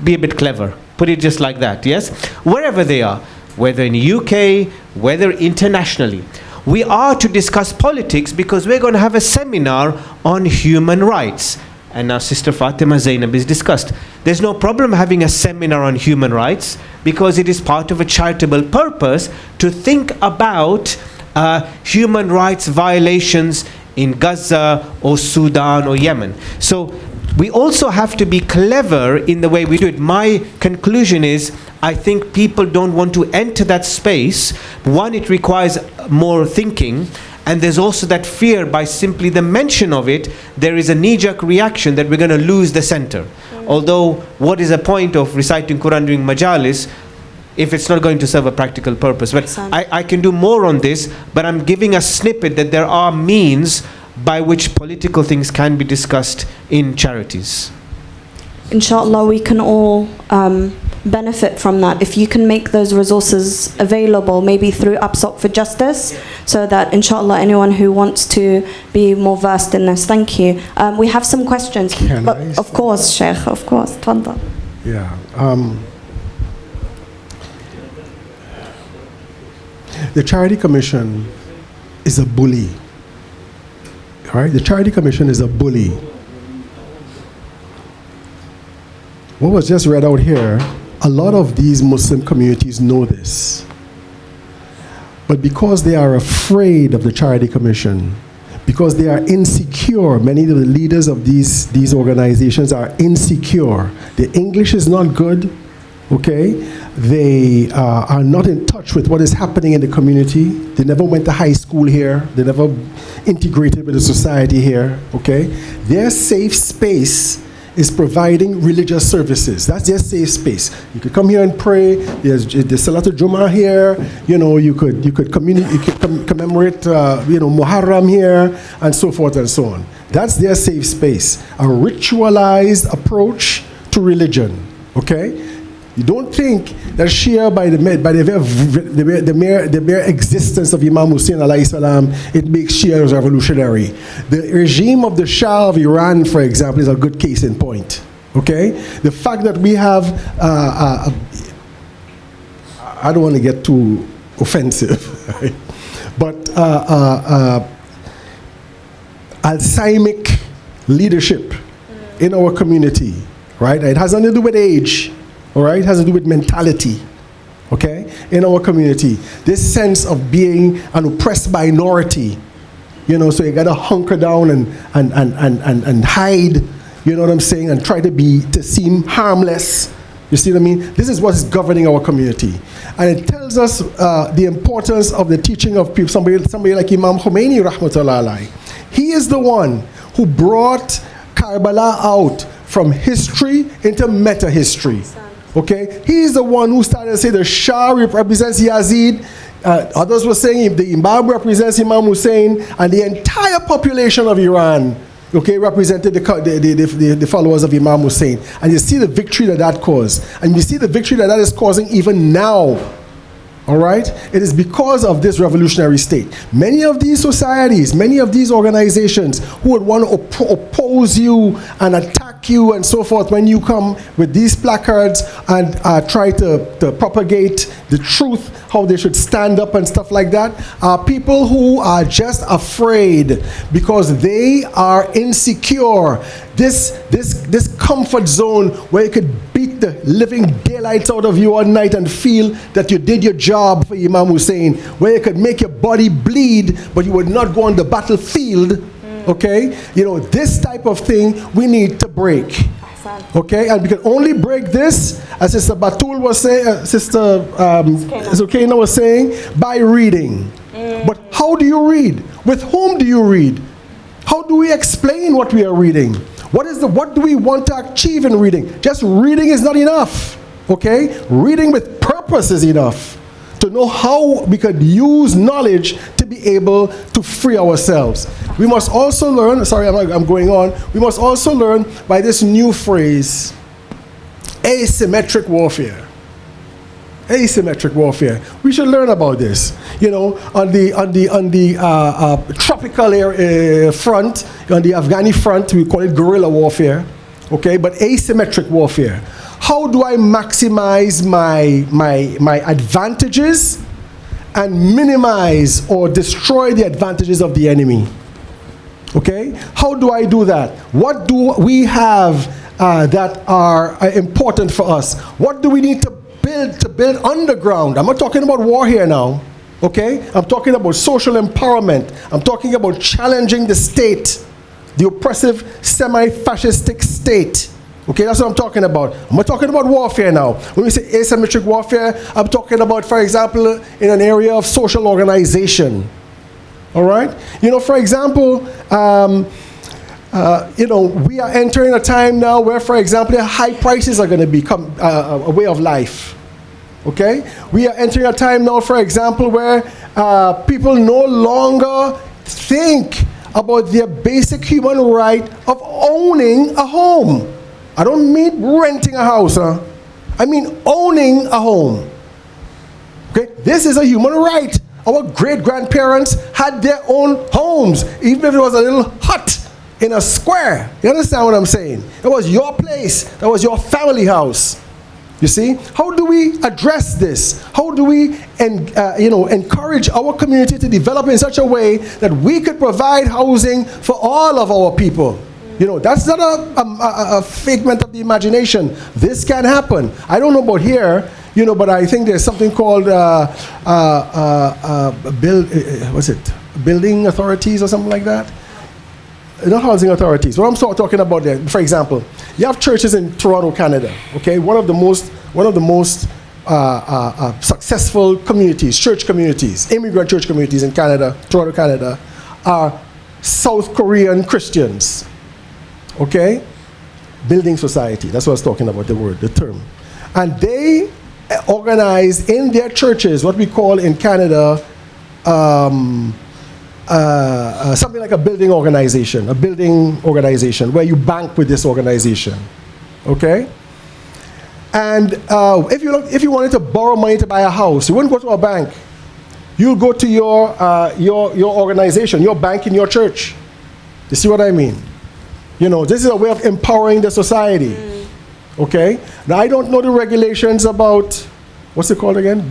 Speaker 3: Be a bit clever. Put it just like that, yes? Wherever they are, whether in the UK, whether internationally. We are to discuss politics because we're going to have a seminar on human rights. And now Sister Fatima Zainab is discussed. There's no problem having a seminar on human rights because it is part of a charitable purpose to think about human rights violations in Gaza or Sudan or Yemen. So we also have to be clever in the way we do it. My conclusion is, I think people don't want to enter that space. One, it requires more thinking, and there's also that fear by simply the mention of it, there is a knee-jerk reaction that we're going to lose the center. Although, what is the point of reciting Quran during majalis if it's not going to serve a practical purpose? But I can do more on this, but I'm giving a snippet that there are means by which political things can be discussed in charities.
Speaker 1: Inshallah, we can all benefit from that if you can make those resources available, maybe through Absok for Justice, so that inshallah anyone who wants to be more versed in this. Thank you. We have some questions. But of course, Shaykh, of course. Tfadal.
Speaker 2: Yeah. The Charity Commission is a bully. All right? The Charity Commission is a bully. What was just read out here, a lot of these Muslim communities know this. But because they are afraid of the Charity Commission, because they are insecure, many of the leaders of these organizations are insecure. The English is not good, okay? They are not in touch with what is happening in the community. They never went to high school here. They never integrated with the society here, okay? Their safe space is providing religious services. That's their safe space. You could come here and pray. There's Salatul Jummah here. You know, you could commemorate Muharram here, and so forth and so on. That's their safe space. A ritualized approach to religion. Okay. You don't think that Shia, by the mere existence of Imam Hussain alayhi salam, it makes Shia revolutionary. The regime of the Shah of Iran, for example, is a good case in point. Okay? The fact that we have, I don't want to get too offensive, right? But Alzheimer's leadership in our community, right? It has nothing to do with age. All right, it has to do with mentality. okay, in our community. This sense of being an oppressed minority, you know, so you gotta hunker down and hide, you know what I'm saying, and try to seem harmless. You see what I mean? This is what is governing our community. And it tells us the importance of the teaching of people, somebody like Imam Khomeini, rahmatullah alayhi. He is the one who brought Karbala out from history into meta-history. Okay? He is the one who started to say the Shah represents Yazid, others were saying the Imam represents Imam Hussain, and the entire population of Iran, okay, represented the followers of Imam Hussain. And you see the victory that caused. And you see the victory that is causing even now. All right? It is because of this revolutionary state. Many of these societies, many of these organizations who would want to oppose you and attack you and so forth when you come with these placards and try to propagate the truth, how they should stand up and stuff like that, are people who are just afraid because they are insecure. This comfort zone where you could beat the living daylights out of you all night and feel that you did your job for Imam Hussain, where you could make your body bleed, but you would not go on the battlefield, okay? You know, this type of thing we need to break. Okay, and we can only break this, as Sister Batool was saying, Sister Sukaina was saying, by reading. But how do you read? With whom do you read? How do we explain what we are reading? What do we want to achieve in reading? Just reading is not enough, okay? Reading with purpose is enough to know how we could use knowledge to be able to free ourselves. We must also learn, sorry, I'm going on, we must also learn by this new phrase, asymmetric warfare. Asymmetric warfare. We should learn about this. You know, on the tropical front, on the Afghani front, we call it guerrilla warfare. Okay, but asymmetric warfare. How do I maximize my advantages and minimize or destroy the advantages of the enemy? Okay, how do I do that? What do we have that are important for us? What do we need to build underground? I'm not talking about war here now, okay? I'm talking about social empowerment. I'm talking about challenging the state, the oppressive, semi-fascistic state. Okay, that's what I'm talking about. I'm not talking about warfare now. When we say asymmetric warfare, I'm talking about, for example, in an area of social organization. All right? You know, for example, you know, we are entering a time now where, for example, high prices are going to become a way of life. Okay? We are entering a time now, for example, where people no longer think about their basic human right of owning a home. I don't mean renting a house, huh? I mean owning a home. Okay? This is a human right. Our great-grandparents had their own homes, even if it was a little hut in a square. You understand what I'm saying? It was your place. That was your family house. You see? How do we address this? How do we encourage our community to develop in such a way that we could provide housing for all of our people? You know, that's not a figment of the imagination. This can happen. I don't know about here, you know, but I think there's something called building authorities or something like that. Not housing authorities. What I'm talking about there, for example, you have churches in Toronto, Canada. Okay, one of the most successful communities, church communities, immigrant church communities in Canada, Toronto, Canada, are South Korean Christians. Okay, building society. That's what I was talking about. The term, and they organize in their churches what we call in Canada. Something like a building organization where you bank with this organization, okay? And if you wanted to borrow money to buy a house, you wouldn't go to a bank. You'll go to your organization, your bank in your church. You see what I mean? You know, this is a way of empowering the society, okay? Now, I don't know the regulations about, what's it called again?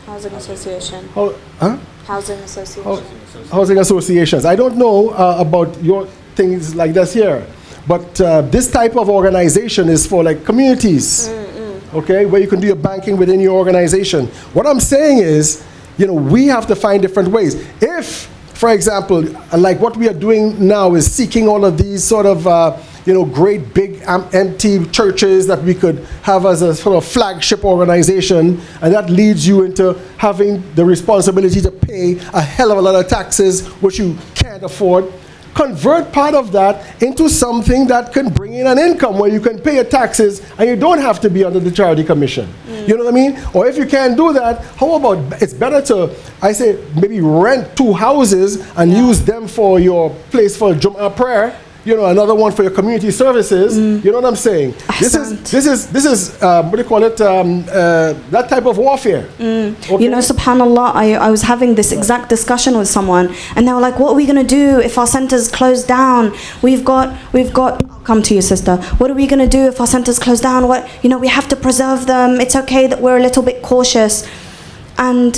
Speaker 9: Housing association. Housing association.
Speaker 2: Housing associations. I don't know about your things like this here, but this type of organization is for like communities. okay, where you can do your banking within your organization. What I'm saying is, we have to find different ways. If, for example, like what we are doing now is seeking all of these sort of, great big empty churches that we could have as a sort of flagship organization, and that leads you into having the responsibility to pay a hell of a lot of taxes, which you can't afford. Convert part of that into something that can bring in an income where you can pay your taxes and you don't have to be under the Charity Commission. You know what I mean? Or if you can't do that, how about, it's better to, I say, maybe rent 2 houses and use them for your place for Jum'ah prayer, another one for your community services. You know what I'm saying? This is what do you call it? That type of warfare. Okay?
Speaker 1: Subhanallah, I was having this exact discussion with someone, and they were like, what are we going to do if our centers close down? We've got, I'll come to you, sister. What are we going to do if our centers close down? We have to preserve them. It's okay that we're a little bit cautious. And,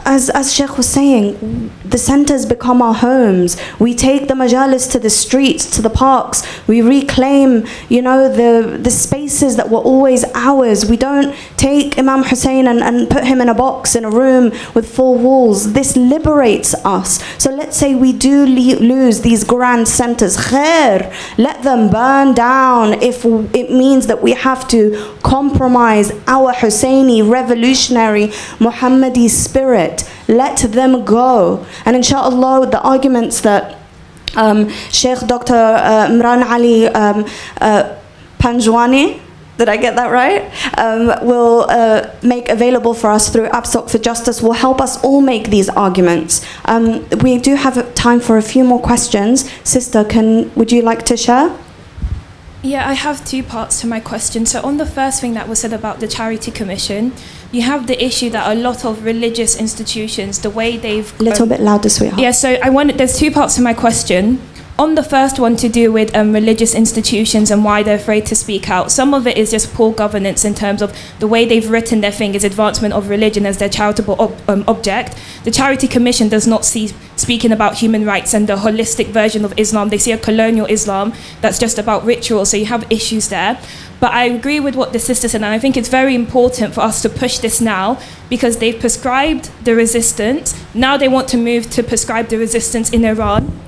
Speaker 1: as Shaykh was saying, the centers become our homes. We take the majalis to the streets, to the parks. We reclaim, the spaces that were always ours. We don't take Imam Hussain and put him in a box in a room with 4 walls. This liberates us. So let's say we do lose these grand centers. Khair, let them burn down if it means that we have to compromise our Hussaini, revolutionary, Muhammadi spirit. Let them go. And inshallah, the arguments that Shaykh Dr. Imranali Panjwani, did I get that right? Will make available for us through Abouchakra for Justice will help us all make these arguments. We do have time for a few more questions. Sister, would you like to share?
Speaker 10: Yeah, I have 2 parts to my question. So on the first thing that was said about the Charity Commission, you have the issue that a lot of religious institutions, the way they've...
Speaker 1: A little bit louder, sweetheart.
Speaker 10: Yeah, so there's 2 parts to my question. On the first one, to do with religious institutions and why they're afraid to speak out, some of it is just poor governance in terms of the way they've written their thing is advancement of religion as their charitable object. The Charity Commission does not see speaking about human rights and the holistic version of Islam. They see a colonial Islam that's just about ritual, so you have issues there. But I agree with what the sister said, and I think it's very important for us to push this now because they've prescribed the resistance. Now they want to move to prescribe the resistance in Iran.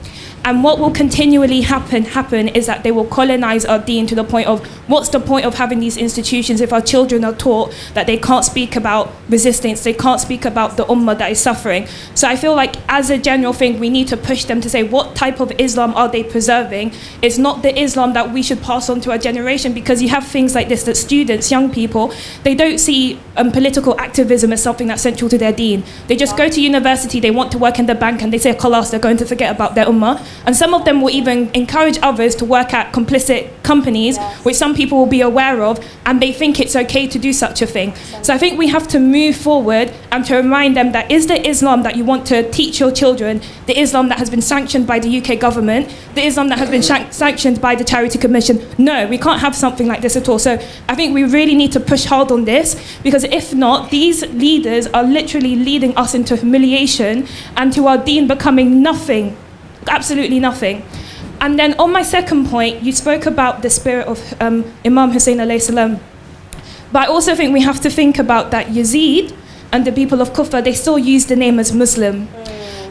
Speaker 10: And what will continually happen is that they will colonize our deen to the point of, what's the point of having these institutions if our children are taught that they can't speak about resistance, they can't speak about the ummah that is suffering. So I feel like as a general thing, we need to push them to say, what type of Islam are they preserving? It's not the Islam that we should pass on to our generation, because you have things like this, that students, young people, they don't see political activism as something that's central to their deen. They just go to university, they want to work in the bank, and they say, khalas, they're going to forget about their ummah. And some of them will even encourage others to work at complicit companies, which some people will be aware of, and they think it's okay to do such a thing. So I think we have to move forward and to remind them that is the Islam that you want to teach your children, the Islam that has been sanctioned by the UK government, the Islam that has been sanctioned by the Charity Commission. No, we can't have something like this at all. So I think we really need to push hard on this, because if not, these leaders are literally leading us into humiliation and to our deen becoming nothing. Absolutely nothing. And then on my second point, you spoke about the spirit of Imam Hussain alayhi salam. But I also think we have to think about that Yazid and the people of Kufa, they still use the name as Muslim.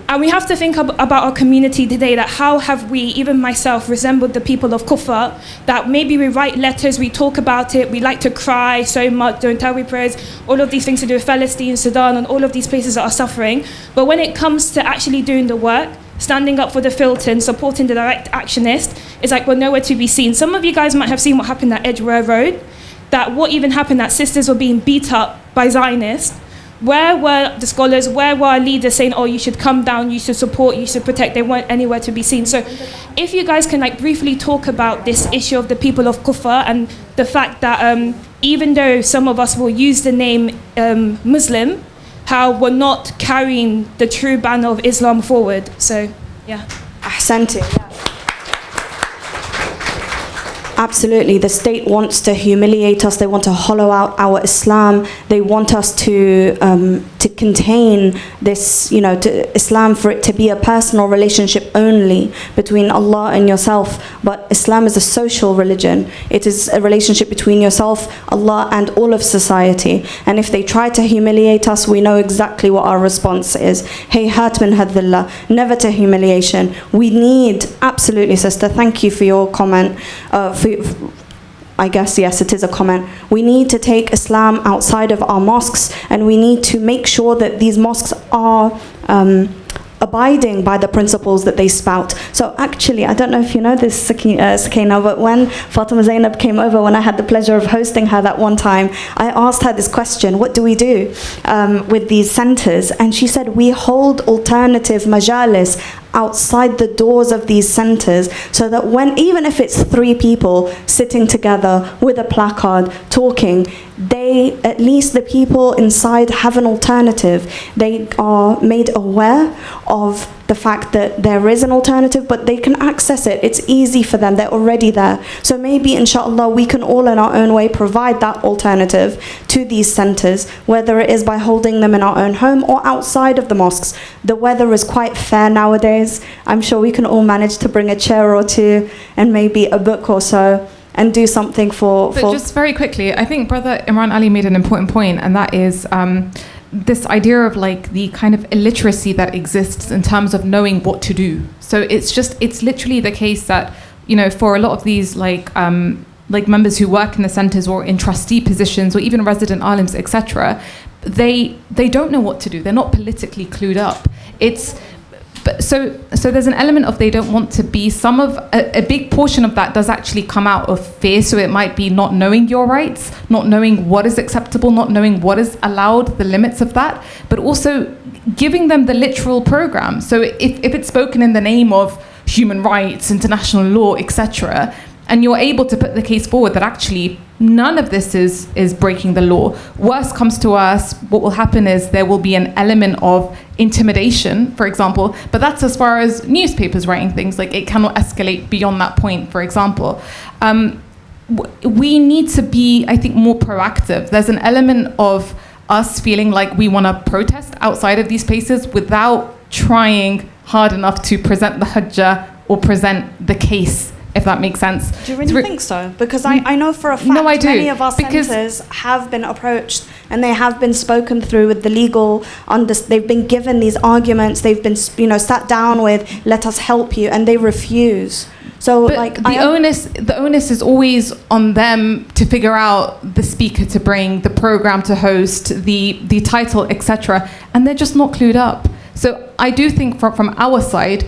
Speaker 10: And we have to think about our community today, that how have we, even myself, resembled the people of Kufa, that maybe we write letters, we talk about it, we like to cry so much, don't tell we prayers, all of these things to do with Palestine, Sudan, and all of these places that are suffering. But when it comes to actually doing the work, standing up for the Filton, supporting the direct actionist, it's like we're nowhere to be seen. Some of you guys might have seen what happened at Edgware Road, that what even happened, that sisters were being beat up by Zionists. Where were the scholars, where were our leaders saying, oh, you should come down, you should support, you should protect? They weren't anywhere to be seen. So if you guys can briefly talk about this issue of the people of Kufa and the fact that even though some of us will use the name Muslim, how we're not carrying the true banner of Islam forward. So, yeah.
Speaker 1: Ahsanti. Absolutely. The state wants to humiliate us. They want to hollow out our Islam. They want us to contain this, to Islam, for it to be a personal relationship only between Allah and yourself. But Islam is a social religion. It is a relationship between yourself, Allah, and all of society. And if they try to humiliate us, we know exactly what our response is. Hayhat min hadhillah, never to humiliation. We need, absolutely, sister, thank you for your comment. I guess, yes, it is a comment. We need to take Islam outside of our mosques, and we need to make sure that these mosques are abiding by the principles that they spout. So actually, I don't know if you know this, Sukaina, but when Fatema Zainab came over, when I had the pleasure of hosting her that one time, I asked her this question: what do we do with these centers? And she said, we hold alternative majalis outside the doors of these centers, so that even if it's 3 people sitting together with a placard talking, at least the people inside have an alternative. They are made aware of the fact that there is an alternative, but they can access it. It's easy for them. They're already there. So maybe, inshallah, we can all in our own way provide that alternative to these centers, whether it is by holding them in our own home or outside of the mosques. The weather is quite fair nowadays. I'm sure we can all manage to bring a chair or 2 and maybe a book or so, and do something for...
Speaker 4: But just very quickly, I think Brother Imranali made an important point, and that is this idea of like the kind of illiteracy that exists in terms of knowing what to do. So it's literally the case that, for a lot of these like members who work in the centers or in trustee positions or even resident alims, etc., they don't know what to do. They're not politically clued up. So there's an element of they don't want to be. A big portion of that does actually come out of fear. So it might be not knowing your rights, not knowing what is acceptable, not knowing what is allowed, the limits of that, but also giving them the literal program. So if it's spoken in the name of human rights, international law, etc., and you're able to put the case forward that actually none of this is breaking the law. Worst comes to worst, what will happen is there will be an element of intimidation, for example, but that's as far as newspapers writing things, like it cannot escalate beyond that point, for example. We need to be, I think, more proactive. There's an element of us feeling like we want to protest outside of these spaces without trying hard enough to present the hujjah or present the case, if that makes sense.
Speaker 1: Do you really think so? Because I know for a fact many of our centres have been approached and they have been spoken through with the legal, they've been given these arguments, they've been sat down with, let us help you, and they refuse. So
Speaker 4: but the onus is always on them to figure out the speaker to bring, the program to host, the title, etc. And they're just not clued up. So I do think from our side,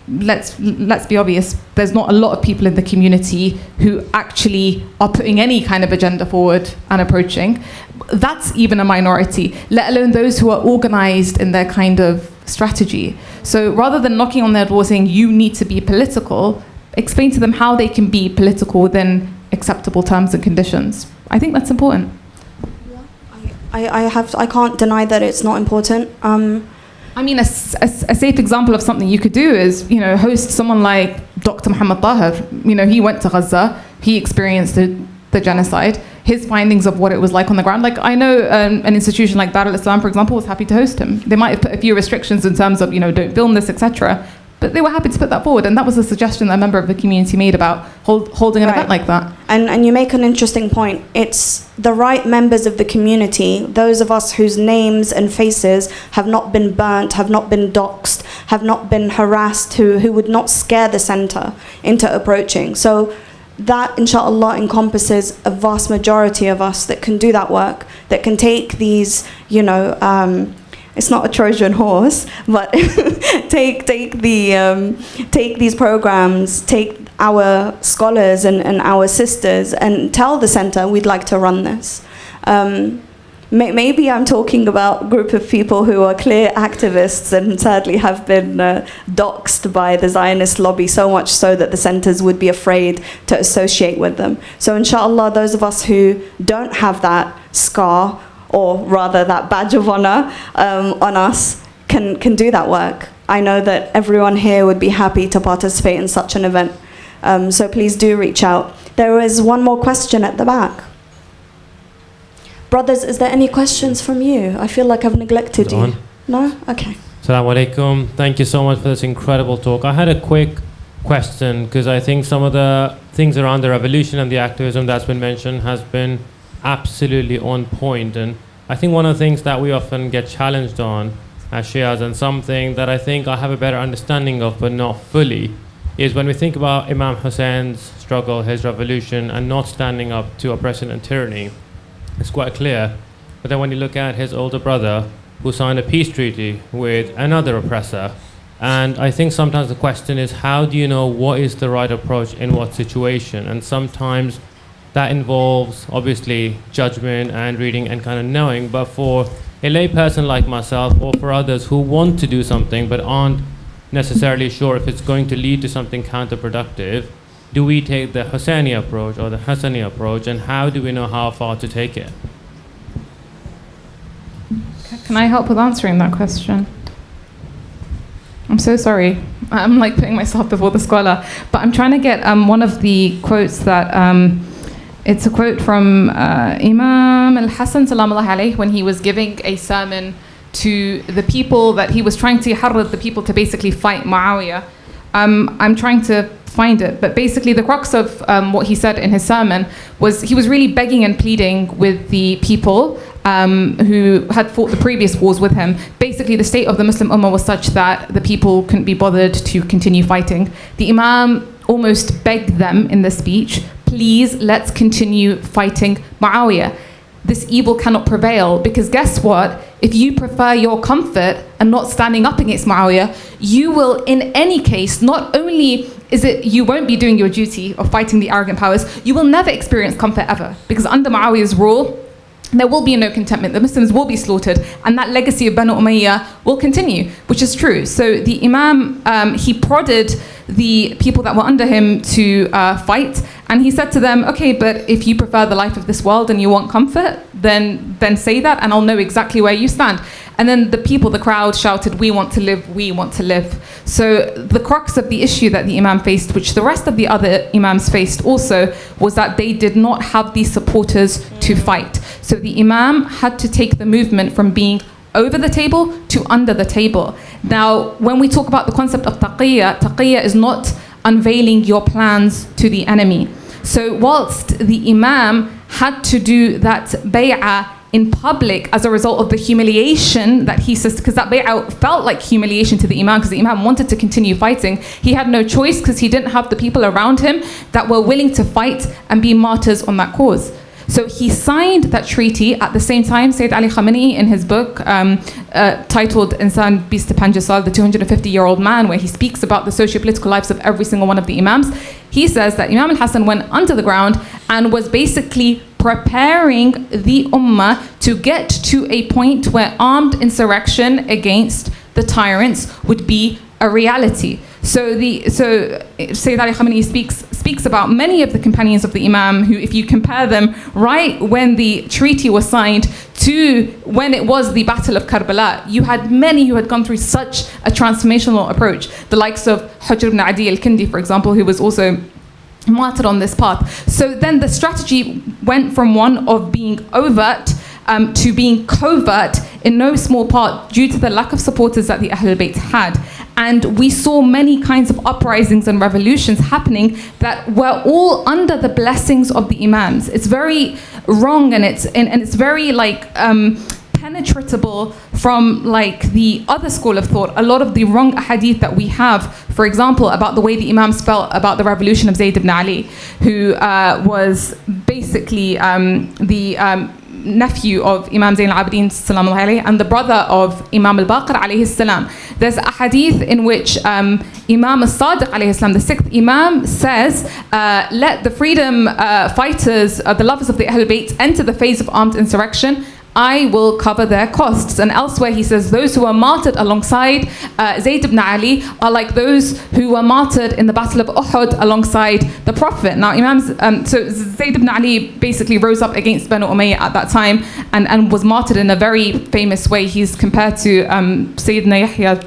Speaker 4: let's be obvious, there's not a lot of people in the community who actually are putting any kind of agenda forward and approaching. That's even a minority, let alone those who are organized in their kind of strategy. So rather than knocking on their door saying you need to be political, explain to them how they can be political within acceptable terms and conditions. I think that's important.
Speaker 1: I can't deny that it's not important.
Speaker 4: I mean, a safe example of something you could do is, host someone like Dr. Muhammad Tahir. He went to Gaza, he experienced the genocide, his findings of what it was like on the ground. Like, I know an institution like Dar al-Islam, for example, was happy to host him. They might have put a few restrictions in terms of, don't film this, etc., but they were happy to put that forward, and that was a suggestion that a member of the community made about holding an event like that.
Speaker 1: And you make an interesting point. It's the right members of the community, those of us whose names and faces have not been burnt, have not been doxed, have not been harassed, who would not scare the centre into approaching. So that, inshallah, encompasses a vast majority of us that can do that work, that can take these, it's not a Trojan horse, but take these programs, take our scholars and our sisters, and tell the centre we'd like to run this. Maybe I'm talking about a group of people who are clear activists and sadly have been doxed by the Zionist lobby, so much so that the centres would be afraid to associate with them. So inshallah, those of us who don't have that scar, or rather that badge of honor on us, can do that work. I know that everyone here would be happy to participate in such an event. So please do reach out. There is one more question at the back. Brothers, is there any questions from you? I feel like I've neglected you. No? Okay.
Speaker 11: Assalamu alaikum. Thank you so much for this incredible talk. I had a quick question because I think some of the things around the revolution and the activism that's been mentioned has been absolutely on point. And I think one of the things that we often get challenged on as Shias, and something that I think I have a better understanding of but not fully, is when we think about Imam Hussein's struggle, his revolution, and not standing up to oppression and tyranny. It's quite clear. But then when you look at his older brother, who signed a peace treaty with another oppressor, and I think sometimes the question is, how do you know what is the right approach in what situation? And sometimes that involves, obviously, judgment and reading and kind of knowing. But for a lay person like myself, or for others who want to do something but aren't necessarily sure if it's going to lead to something counterproductive, do we take the Husseini approach or the Hassani approach, and how do we know how far to take it?
Speaker 4: Can I help with answering that question? I'm so sorry. I'm like putting myself before the scholar, but I'm trying to get one of the quotes that, it's a quote from Imam al-Hassan salamullahi alayhi, when he was giving a sermon to the people that he was trying to harrad the people to basically fight Muawiyah. I'm trying to find it, but basically the crux of what he said in his sermon was he was really begging and pleading with the people who had fought the previous wars with him. Basically, the state of the Muslim Ummah was such that the people couldn't be bothered to continue fighting. The Imam almost begged them in the speech, please, let's continue fighting Muawiyah. This evil cannot prevail, because guess what? If you prefer your comfort and not standing up against Muawiyah, you will, in any case, not only is it you won't be doing your duty of fighting the arrogant powers, you will never experience comfort ever, because under Muawiyah's rule, there will be no contentment. The Muslims will be slaughtered, and that legacy of Banu Umayyah will continue, which is true. So the Imam, he prodded the people that were under him to fight, and he said to them, okay, but if you prefer the life of this world and you want comfort, then say that, and I'll know exactly where you stand. And then the people, the crowd shouted, we want to live, we want to live. So the crux of the issue that the Imam faced, which the rest of the other Imams faced also, was that they did not have these supporters to fight. So the Imam had to take the movement from being over the table to under the table. Now, when we talk about the concept of taqiyya is not unveiling your plans to the enemy. So whilst the Imam had to do that bay'ah in public as a result of the humiliation that he says, because that bay'ah felt like humiliation to the Imam, because the Imam wanted to continue fighting. He had no choice because he didn't have the people around him that were willing to fight and be martyrs on that cause. So he signed that treaty at the same time. Sayyid Ali Khamenei, in his book titled Insan Bist Panjwani, the 250-year-old man, where he speaks about the socio-political lives of every single one of the Imams, he says that Imam al-Hassan went under the ground and was basically preparing the Ummah to get to a point where armed insurrection against the tyrants would be a reality. So Sayyid Ali Khamenei speaks about many of the companions of the Imam who, if you compare them right when the treaty was signed to when it was the Battle of Karbala, you had many who had gone through such a transformational approach. The likes of Hujr ibn Adi al-Kindi, for example, who was also martyred on this path. So then the strategy went from one of being overt to being covert, in no small part due to the lack of supporters that the Ahlul Bayt had. And we saw many kinds of uprisings and revolutions happening that were all under the blessings of the Imams. It's very wrong, and it's very like penetratable from like the other school of thought. A lot of the wrong hadith that we have, for example, about the way the Imams felt about the revolution of Zayd ibn Ali, who was basically the nephew of Imam Zain al-Abidin salamullahi alayhi, and the brother of Imam al-Baqir alayhi salam. There's a hadith in which Imam al-Sadiq alayhi salam, the sixth Imam, says, let the freedom fighters, the lovers of the Ahlul Bayt, enter the phase of armed insurrection. I will cover their costs. And elsewhere he says, those who are martyred alongside Zayd ibn Ali are like those who were martyred in the Battle of Uhud alongside the Prophet. Now so Zayd ibn Ali basically rose up against Banu Umayyah at that time and was martyred in a very famous way. He's compared to Sayyidina Yahya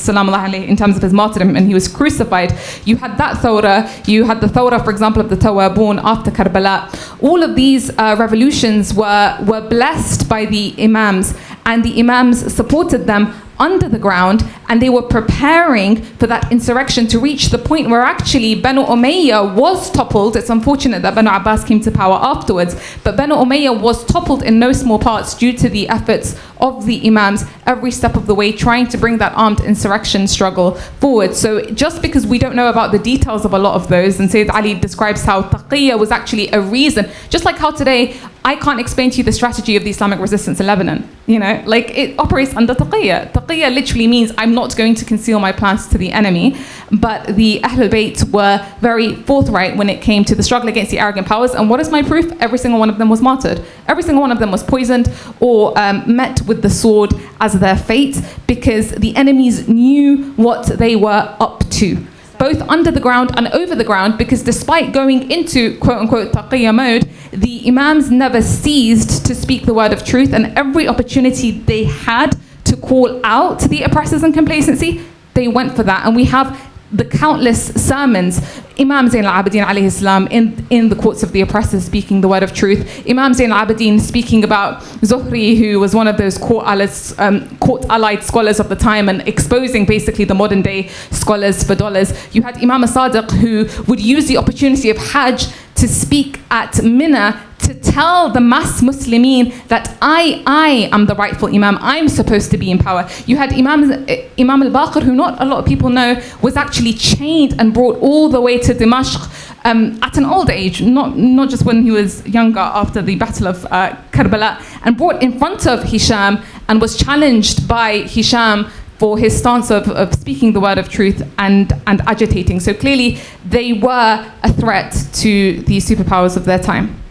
Speaker 4: salamullah alayhi, in terms of his martyrdom, and he was crucified. You had that thawra, you had the thawra, for example, of the Tawabun after Karbala. All of these revolutions were blessed by the Imams, and the Imams supported them under the ground, and they were preparing for that insurrection to reach the point where actually Banu Umayyah was toppled. It's unfortunate that Banu Abbas came to power afterwards, but Banu Umayyah was toppled in no small parts due to the efforts of the Imams every step of the way, trying to bring that armed insurrection struggle forward. So just because we don't know about the details of a lot of those, and Sayyid Ali describes how taqiyya was actually a reason, just like how today I can't explain to you the strategy of the Islamic resistance in Lebanon. You know, like it operates under taqiyya. Taqiyya literally means I'm not going to conceal my plans to the enemy. But the Ahlul Bayt were very forthright when it came to the struggle against the arrogant powers. And what is my proof? Every single one of them was martyred. Every single one of them was poisoned or met with the sword as their fate, because the enemies knew what they were up to, both under the ground and over the ground, because despite going into quote-unquote taqiyya mode, the Imams never ceased to speak the word of truth, and every opportunity they had to call out the oppressors and complacency, they went for that. And we have the countless sermons, Imam Zain al-Abidin alayhi salam in the courts of the oppressors speaking the word of truth, Imam Zain al-Abidin speaking about Zuhri, who was one of those court-allied scholars of the time, and exposing basically the modern day scholars for dollars. You had Imam as-Sadiq, who would use the opportunity of Hajj to speak at Mina to tell the mass Muslimin that I am the rightful Imam, I'm supposed to be in power. You had Imam al-Baqir, who not a lot of people know, was actually chained and brought all the way to Dimashq at an old age, not just when he was younger after the Battle of Karbala, and brought in front of Hisham and was challenged by Hisham for his stance of speaking the word of truth and agitating. So clearly they were a threat to the superpowers of their time.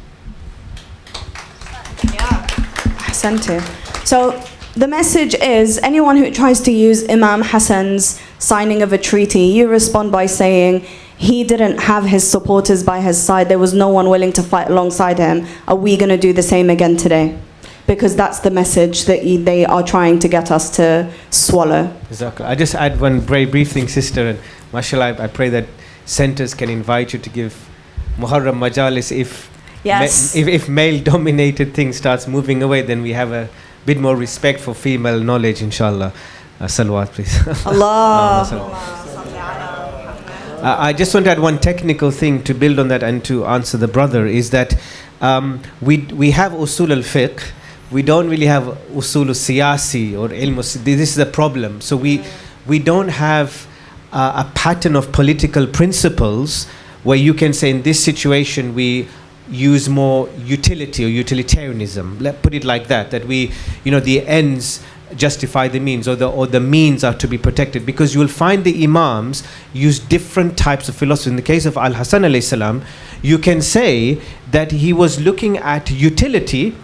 Speaker 1: Ahsantu. So the message is, anyone who tries to use Imam Hassan's signing of a treaty, you respond by saying he didn't have his supporters by his side, there was no one willing to fight alongside him. Are we going to do the same again today? Because that's the message that they are trying to get us to swallow. Exactly.
Speaker 3: I just add one very brief thing, sister, and mashallah, I pray that centers can invite you to give Muharram Majalis if male-dominated thing starts moving away, then we have a bit more respect for female knowledge, inshallah. Salawat, please.
Speaker 1: Allah.
Speaker 3: I just want to add one technical thing to build on that and to answer the brother, is that we have usul al-fiqh, we don't really have usul al-siyasi or ilm. This is the problem. So we don't have a pattern of political principles where you can say in this situation we use more utility or utilitarianism. Let's put it like that, that we, the ends justify the means, or the means are to be protected, because you will find the Imams use different types of philosophy. In the case of Al-Hasan alayhi salam, you can say that he was looking at utility,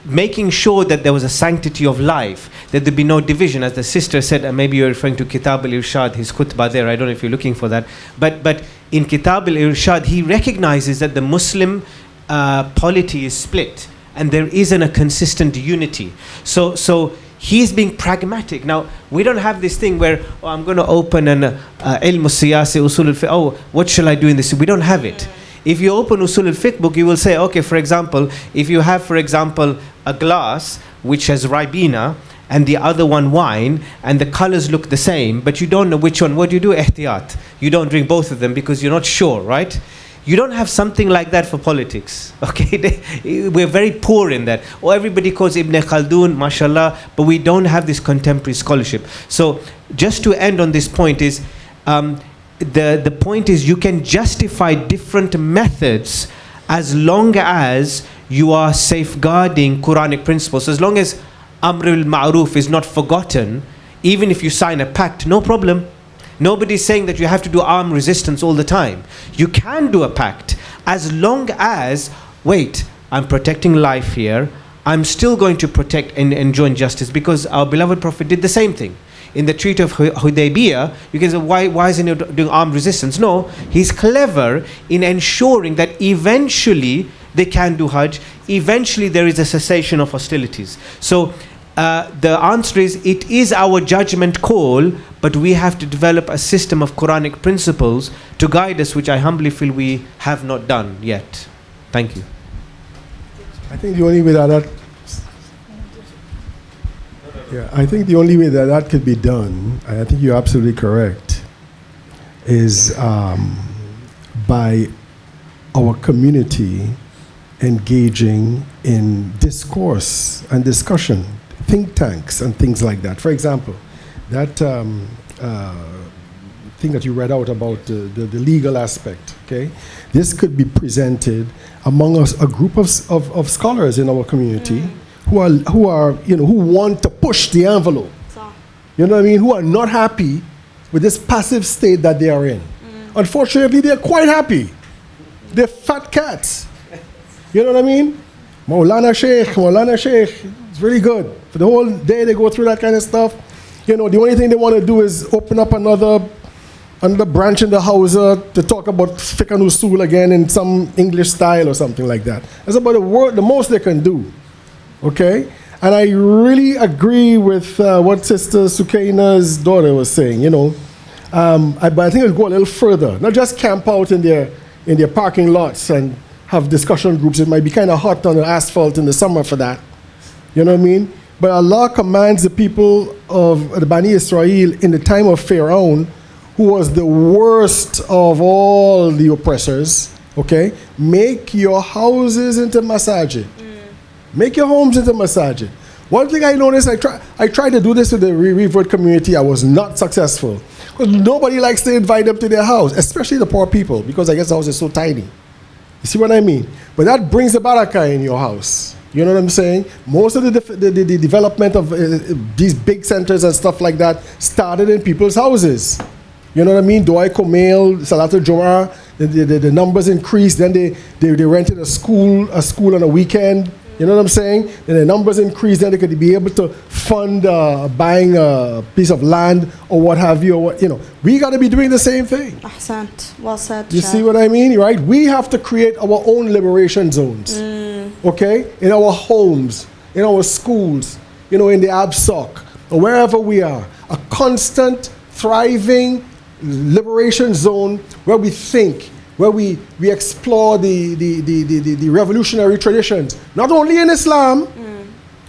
Speaker 3: making sure that there was a sanctity of life, that there be no division, as the sister said, and maybe you're referring to Kitab al-Irshad, his khutbah there, I don't know if you're looking for that, but in Kitab al-Irshad he recognizes that the Muslim polity is split and there isn't a consistent unity. So he's being pragmatic. Now, we don't have this thing where, I'm going to open an ilm al-siyasi, usul al-fiqh, what shall I do in this? We don't have it. If you open usul al-fiqh book, you will say, okay, for example, if you have, for example, a glass which has ribena and the other one wine, and the colors look the same, but you don't know which one, what do you do? Ihtiyat. You don't drink both of them because you're not sure, right? You don't have something like that for politics, okay? We're very poor in that. Or everybody calls Ibn Khaldun, mashallah, but we don't have this contemporary scholarship. So just to end on this point is, the point is you can justify different methods as long as you are safeguarding Quranic principles. As long as Amr al-Ma'ruf is not forgotten, even if you sign a pact, no problem. Nobody's saying that you have to do armed resistance all the time. You can do a pact as long as, wait, I'm protecting life here, I'm still going to protect and enjoin justice, because our beloved Prophet did the same thing. In the Treaty of Hudaybiyah, you can say, why isn't he doing armed resistance? No, he's clever in ensuring that eventually they can do Hajj, eventually there is a cessation of hostilities. So the answer is, it is our judgment call, but we have to develop a system of Quranic principles to guide us, which I humbly feel we have not done yet. Thank you.
Speaker 2: I think the only way that I think the only way that could be done, and I think you're absolutely correct, is by our community engaging in discourse and discussion, think tanks and things like that. For example, that thing that you read out about the legal aspect, okay? This could be presented among us, a group of scholars in our community who are, who want to push the envelope. You know what I mean? Who are not happy with this passive state that they are in. Unfortunately, they're quite happy. They're fat cats. You know what I mean? Maulana Shaykh, it's really good. For the whole day they go through that kind of stuff. The only thing they want to do is open up another branch in the house to talk about fiqh and usul again in some English style or something like that. That's about the most they can do. Okay? And I really agree with what Sister Sukaina's daughter was saying, but I think it'll go a little further. Not just camp out in their parking lots and have discussion groups. It might be kind of hot on the asphalt in the summer for that. You know what I mean? But Allah commands the people of the Bani Israel in the time of Pharaoh, who was the worst of all the oppressors, okay? Make your houses into masajid. Make your homes into masajid. One thing I noticed, I tried to do this with the revert community. I was not successful. Because nobody likes to invite them to their house, especially the poor people, because I guess the house is so tiny. You see what I mean? But that brings the barakah in your house. You know what I'm saying? Most of the development of these big centers and stuff like that started in people's houses. You know what I mean? Dua Kumail, Salatul Jum'ah, the numbers increased. Then they rented a school on a weekend. You know what I'm saying? Then the numbers increased. Then they could be able to fund buying a piece of land or what have you. We got to be doing the same thing.
Speaker 1: Ahsant. Well said.
Speaker 2: You see what I mean, right? We have to create our own liberation zones. Okay? In our homes, in our schools, in the ABSOC, or wherever we are. A constant, thriving liberation zone where we think, where we explore the revolutionary traditions, not only in Islam,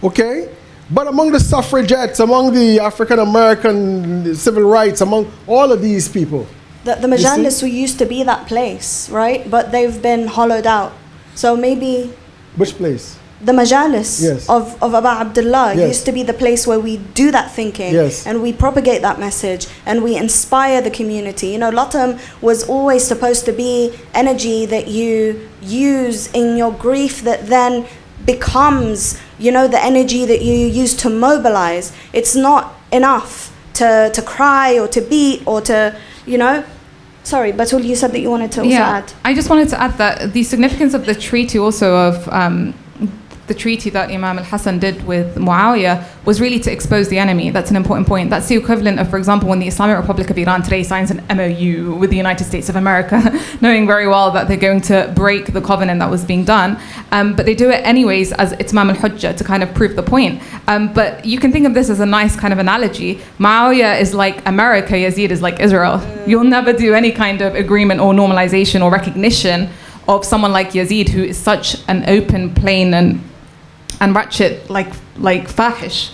Speaker 2: okay, but among the suffragettes, among the African American civil rights, among all of these people.
Speaker 1: The majalis used to be that place, right? But they've been hollowed out. So maybe...
Speaker 2: Which place?
Speaker 1: The majalis of Abu Abdullah used to be the place where we do that thinking and we propagate that message and we inspire the community. Latam was always supposed to be energy that you use in your grief that then becomes, the energy that you use to mobilize. It's not enough to cry or to beat or to, Sorry, Batool, you said that you wanted to also add.
Speaker 4: I just wanted to add that the significance of the treaty also of the treaty that Imam al-Hassan did with Muawiyah was really to expose the enemy. That's an important point. That's the equivalent of, for example, when the Islamic Republic of Iran today signs an MOU with the United States of America, knowing very well that they're going to break the covenant that was being done. But they do it anyways as Itmam al-Hujjah to kind of prove the point. But you can think of this as a nice kind of analogy. Muawiyah is like America, Yazid is like Israel. You'll never do any kind of agreement or normalization or recognition of someone like Yazid, who is such an open, plain and ratchet, like fahish,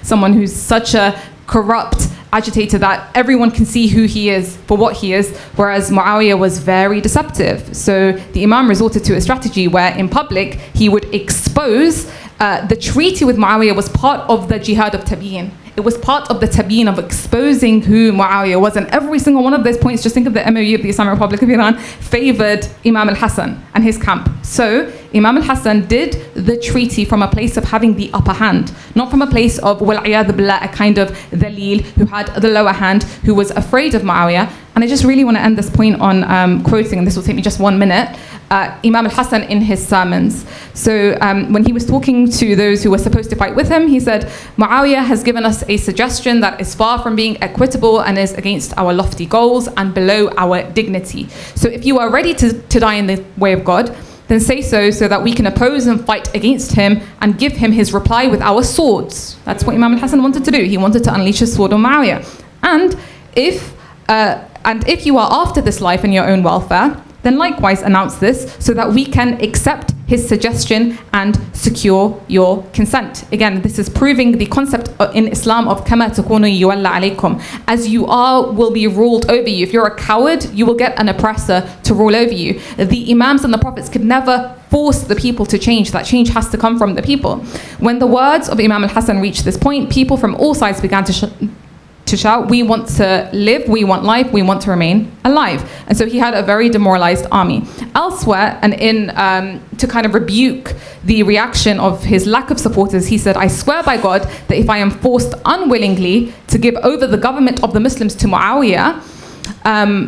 Speaker 4: someone who's such a corrupt agitator that everyone can see who he is for what he is, whereas Muawiyah was very deceptive. So the Imam resorted to a strategy where in public he would expose. The treaty with Muawiyah was part of the jihad of Tabyin. It was part of the tabyin of exposing who Muawiyah was, and every single one of those points, just think of the MOU of the Islamic Republic of Iran, favored Imam al-Hassan and his camp. So Imam al-Hassan did the treaty from a place of having the upper hand, not from a place of wal-'iyadhu billah, a kind of dhalil who had the lower hand, who was afraid of Muawiyah. And I just really want to end this point on quoting, and this will take me just 1 minute, Imam al-Hassan in his sermons. So when he was talking to those who were supposed to fight with him, he said, Muawiyah has given us a suggestion that is far from being equitable and is against our lofty goals and below our dignity. So if you are ready to die in the way of God, then say so that we can oppose and fight against him and give him his reply with our swords. That's what Imam al-Hassan wanted to do. He wanted to unleash his sword on Muawiyah. And if you are after this life and your own welfare, then likewise announce this so that we can accept his suggestion and secure your consent. Again, this is proving the concept in Islam of kama takunu yuwalla alaykum. As you are, will be ruled over you. If you're a coward, you will get an oppressor to rule over you. The Imams and the Prophets could never force the people to change. That change has to come from the people. When the words of Imam al-Hassan reached this point, people from all sides began to shout, we want to live, we want life, we want to remain alive. And so he had a very demoralized army. Elsewhere, and to kind of rebuke the reaction of his lack of supporters, he said, I swear by God that if I am forced unwillingly to give over the government of the Muslims to Muawiyah,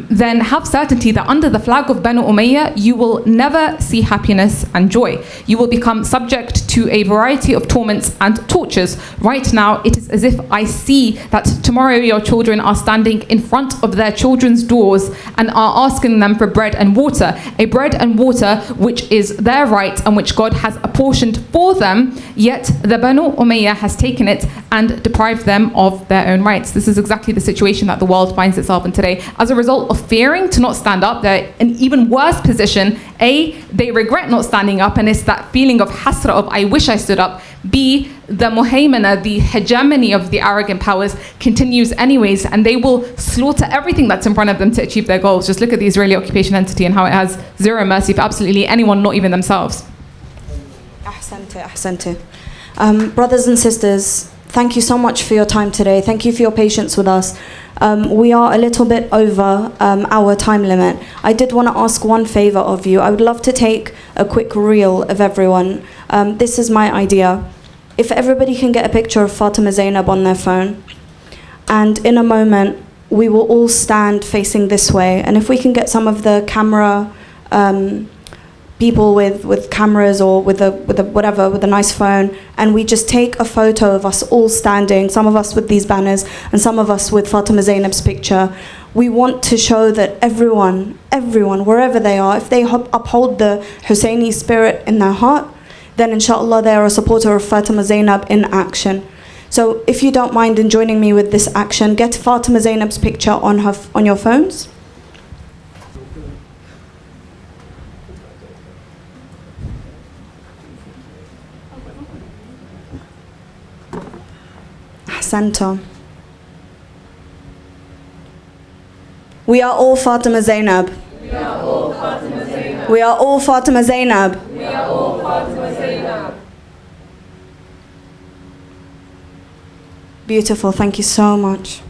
Speaker 4: then have certainty that under the flag of Banu Umayyah, you will never see happiness and joy. You will become subject to a variety of torments and tortures. Right now, it is as if I see that tomorrow your children are standing in front of their children's doors and are asking them for bread and water. A bread and water which is their right and which God has apportioned for them, yet the Banu Umayyah has taken it and deprived them of their own rights. This is exactly the situation that the world finds itself in today. As a result of fearing to not stand up, they're in an even worse position. A, they regret not standing up, and it's that feeling of hasra of I wish I stood up. B, the muhaymana, the hegemony of the arrogant powers continues anyways, and they will slaughter everything that's in front of them to achieve their goals. Just look at the Israeli occupation entity and how it has zero mercy for absolutely anyone, not even themselves.
Speaker 1: Ahsante. Brothers and sisters, thank you so much for your time today. Thank you for your patience with us. We are a little bit over our time limit. I did want to ask one favor of you. I would love to take a quick reel of everyone. This is my idea. If everybody can get a picture of Fatema Zainab on their phone, and in a moment we will all stand facing this way, and if we can get some of the camera people with cameras or with a nice phone, and we just take a photo of us all standing, some of us with these banners and some of us with Fatema Zainab's picture. We want to show that everyone, wherever they are, if they uphold the Husseini spirit in their heart, then inshallah they are a supporter of Fatema Zainab in action. So if you don't mind in joining me with this action, get Fatema Zainab's picture on your phones. Ahsanta. We are all Fatema Zainab.
Speaker 12: We are all Fatema Zainab.
Speaker 1: We are all Fatema Zainab.
Speaker 12: We are all Fatema Zainab.
Speaker 1: Beautiful, thank you so much.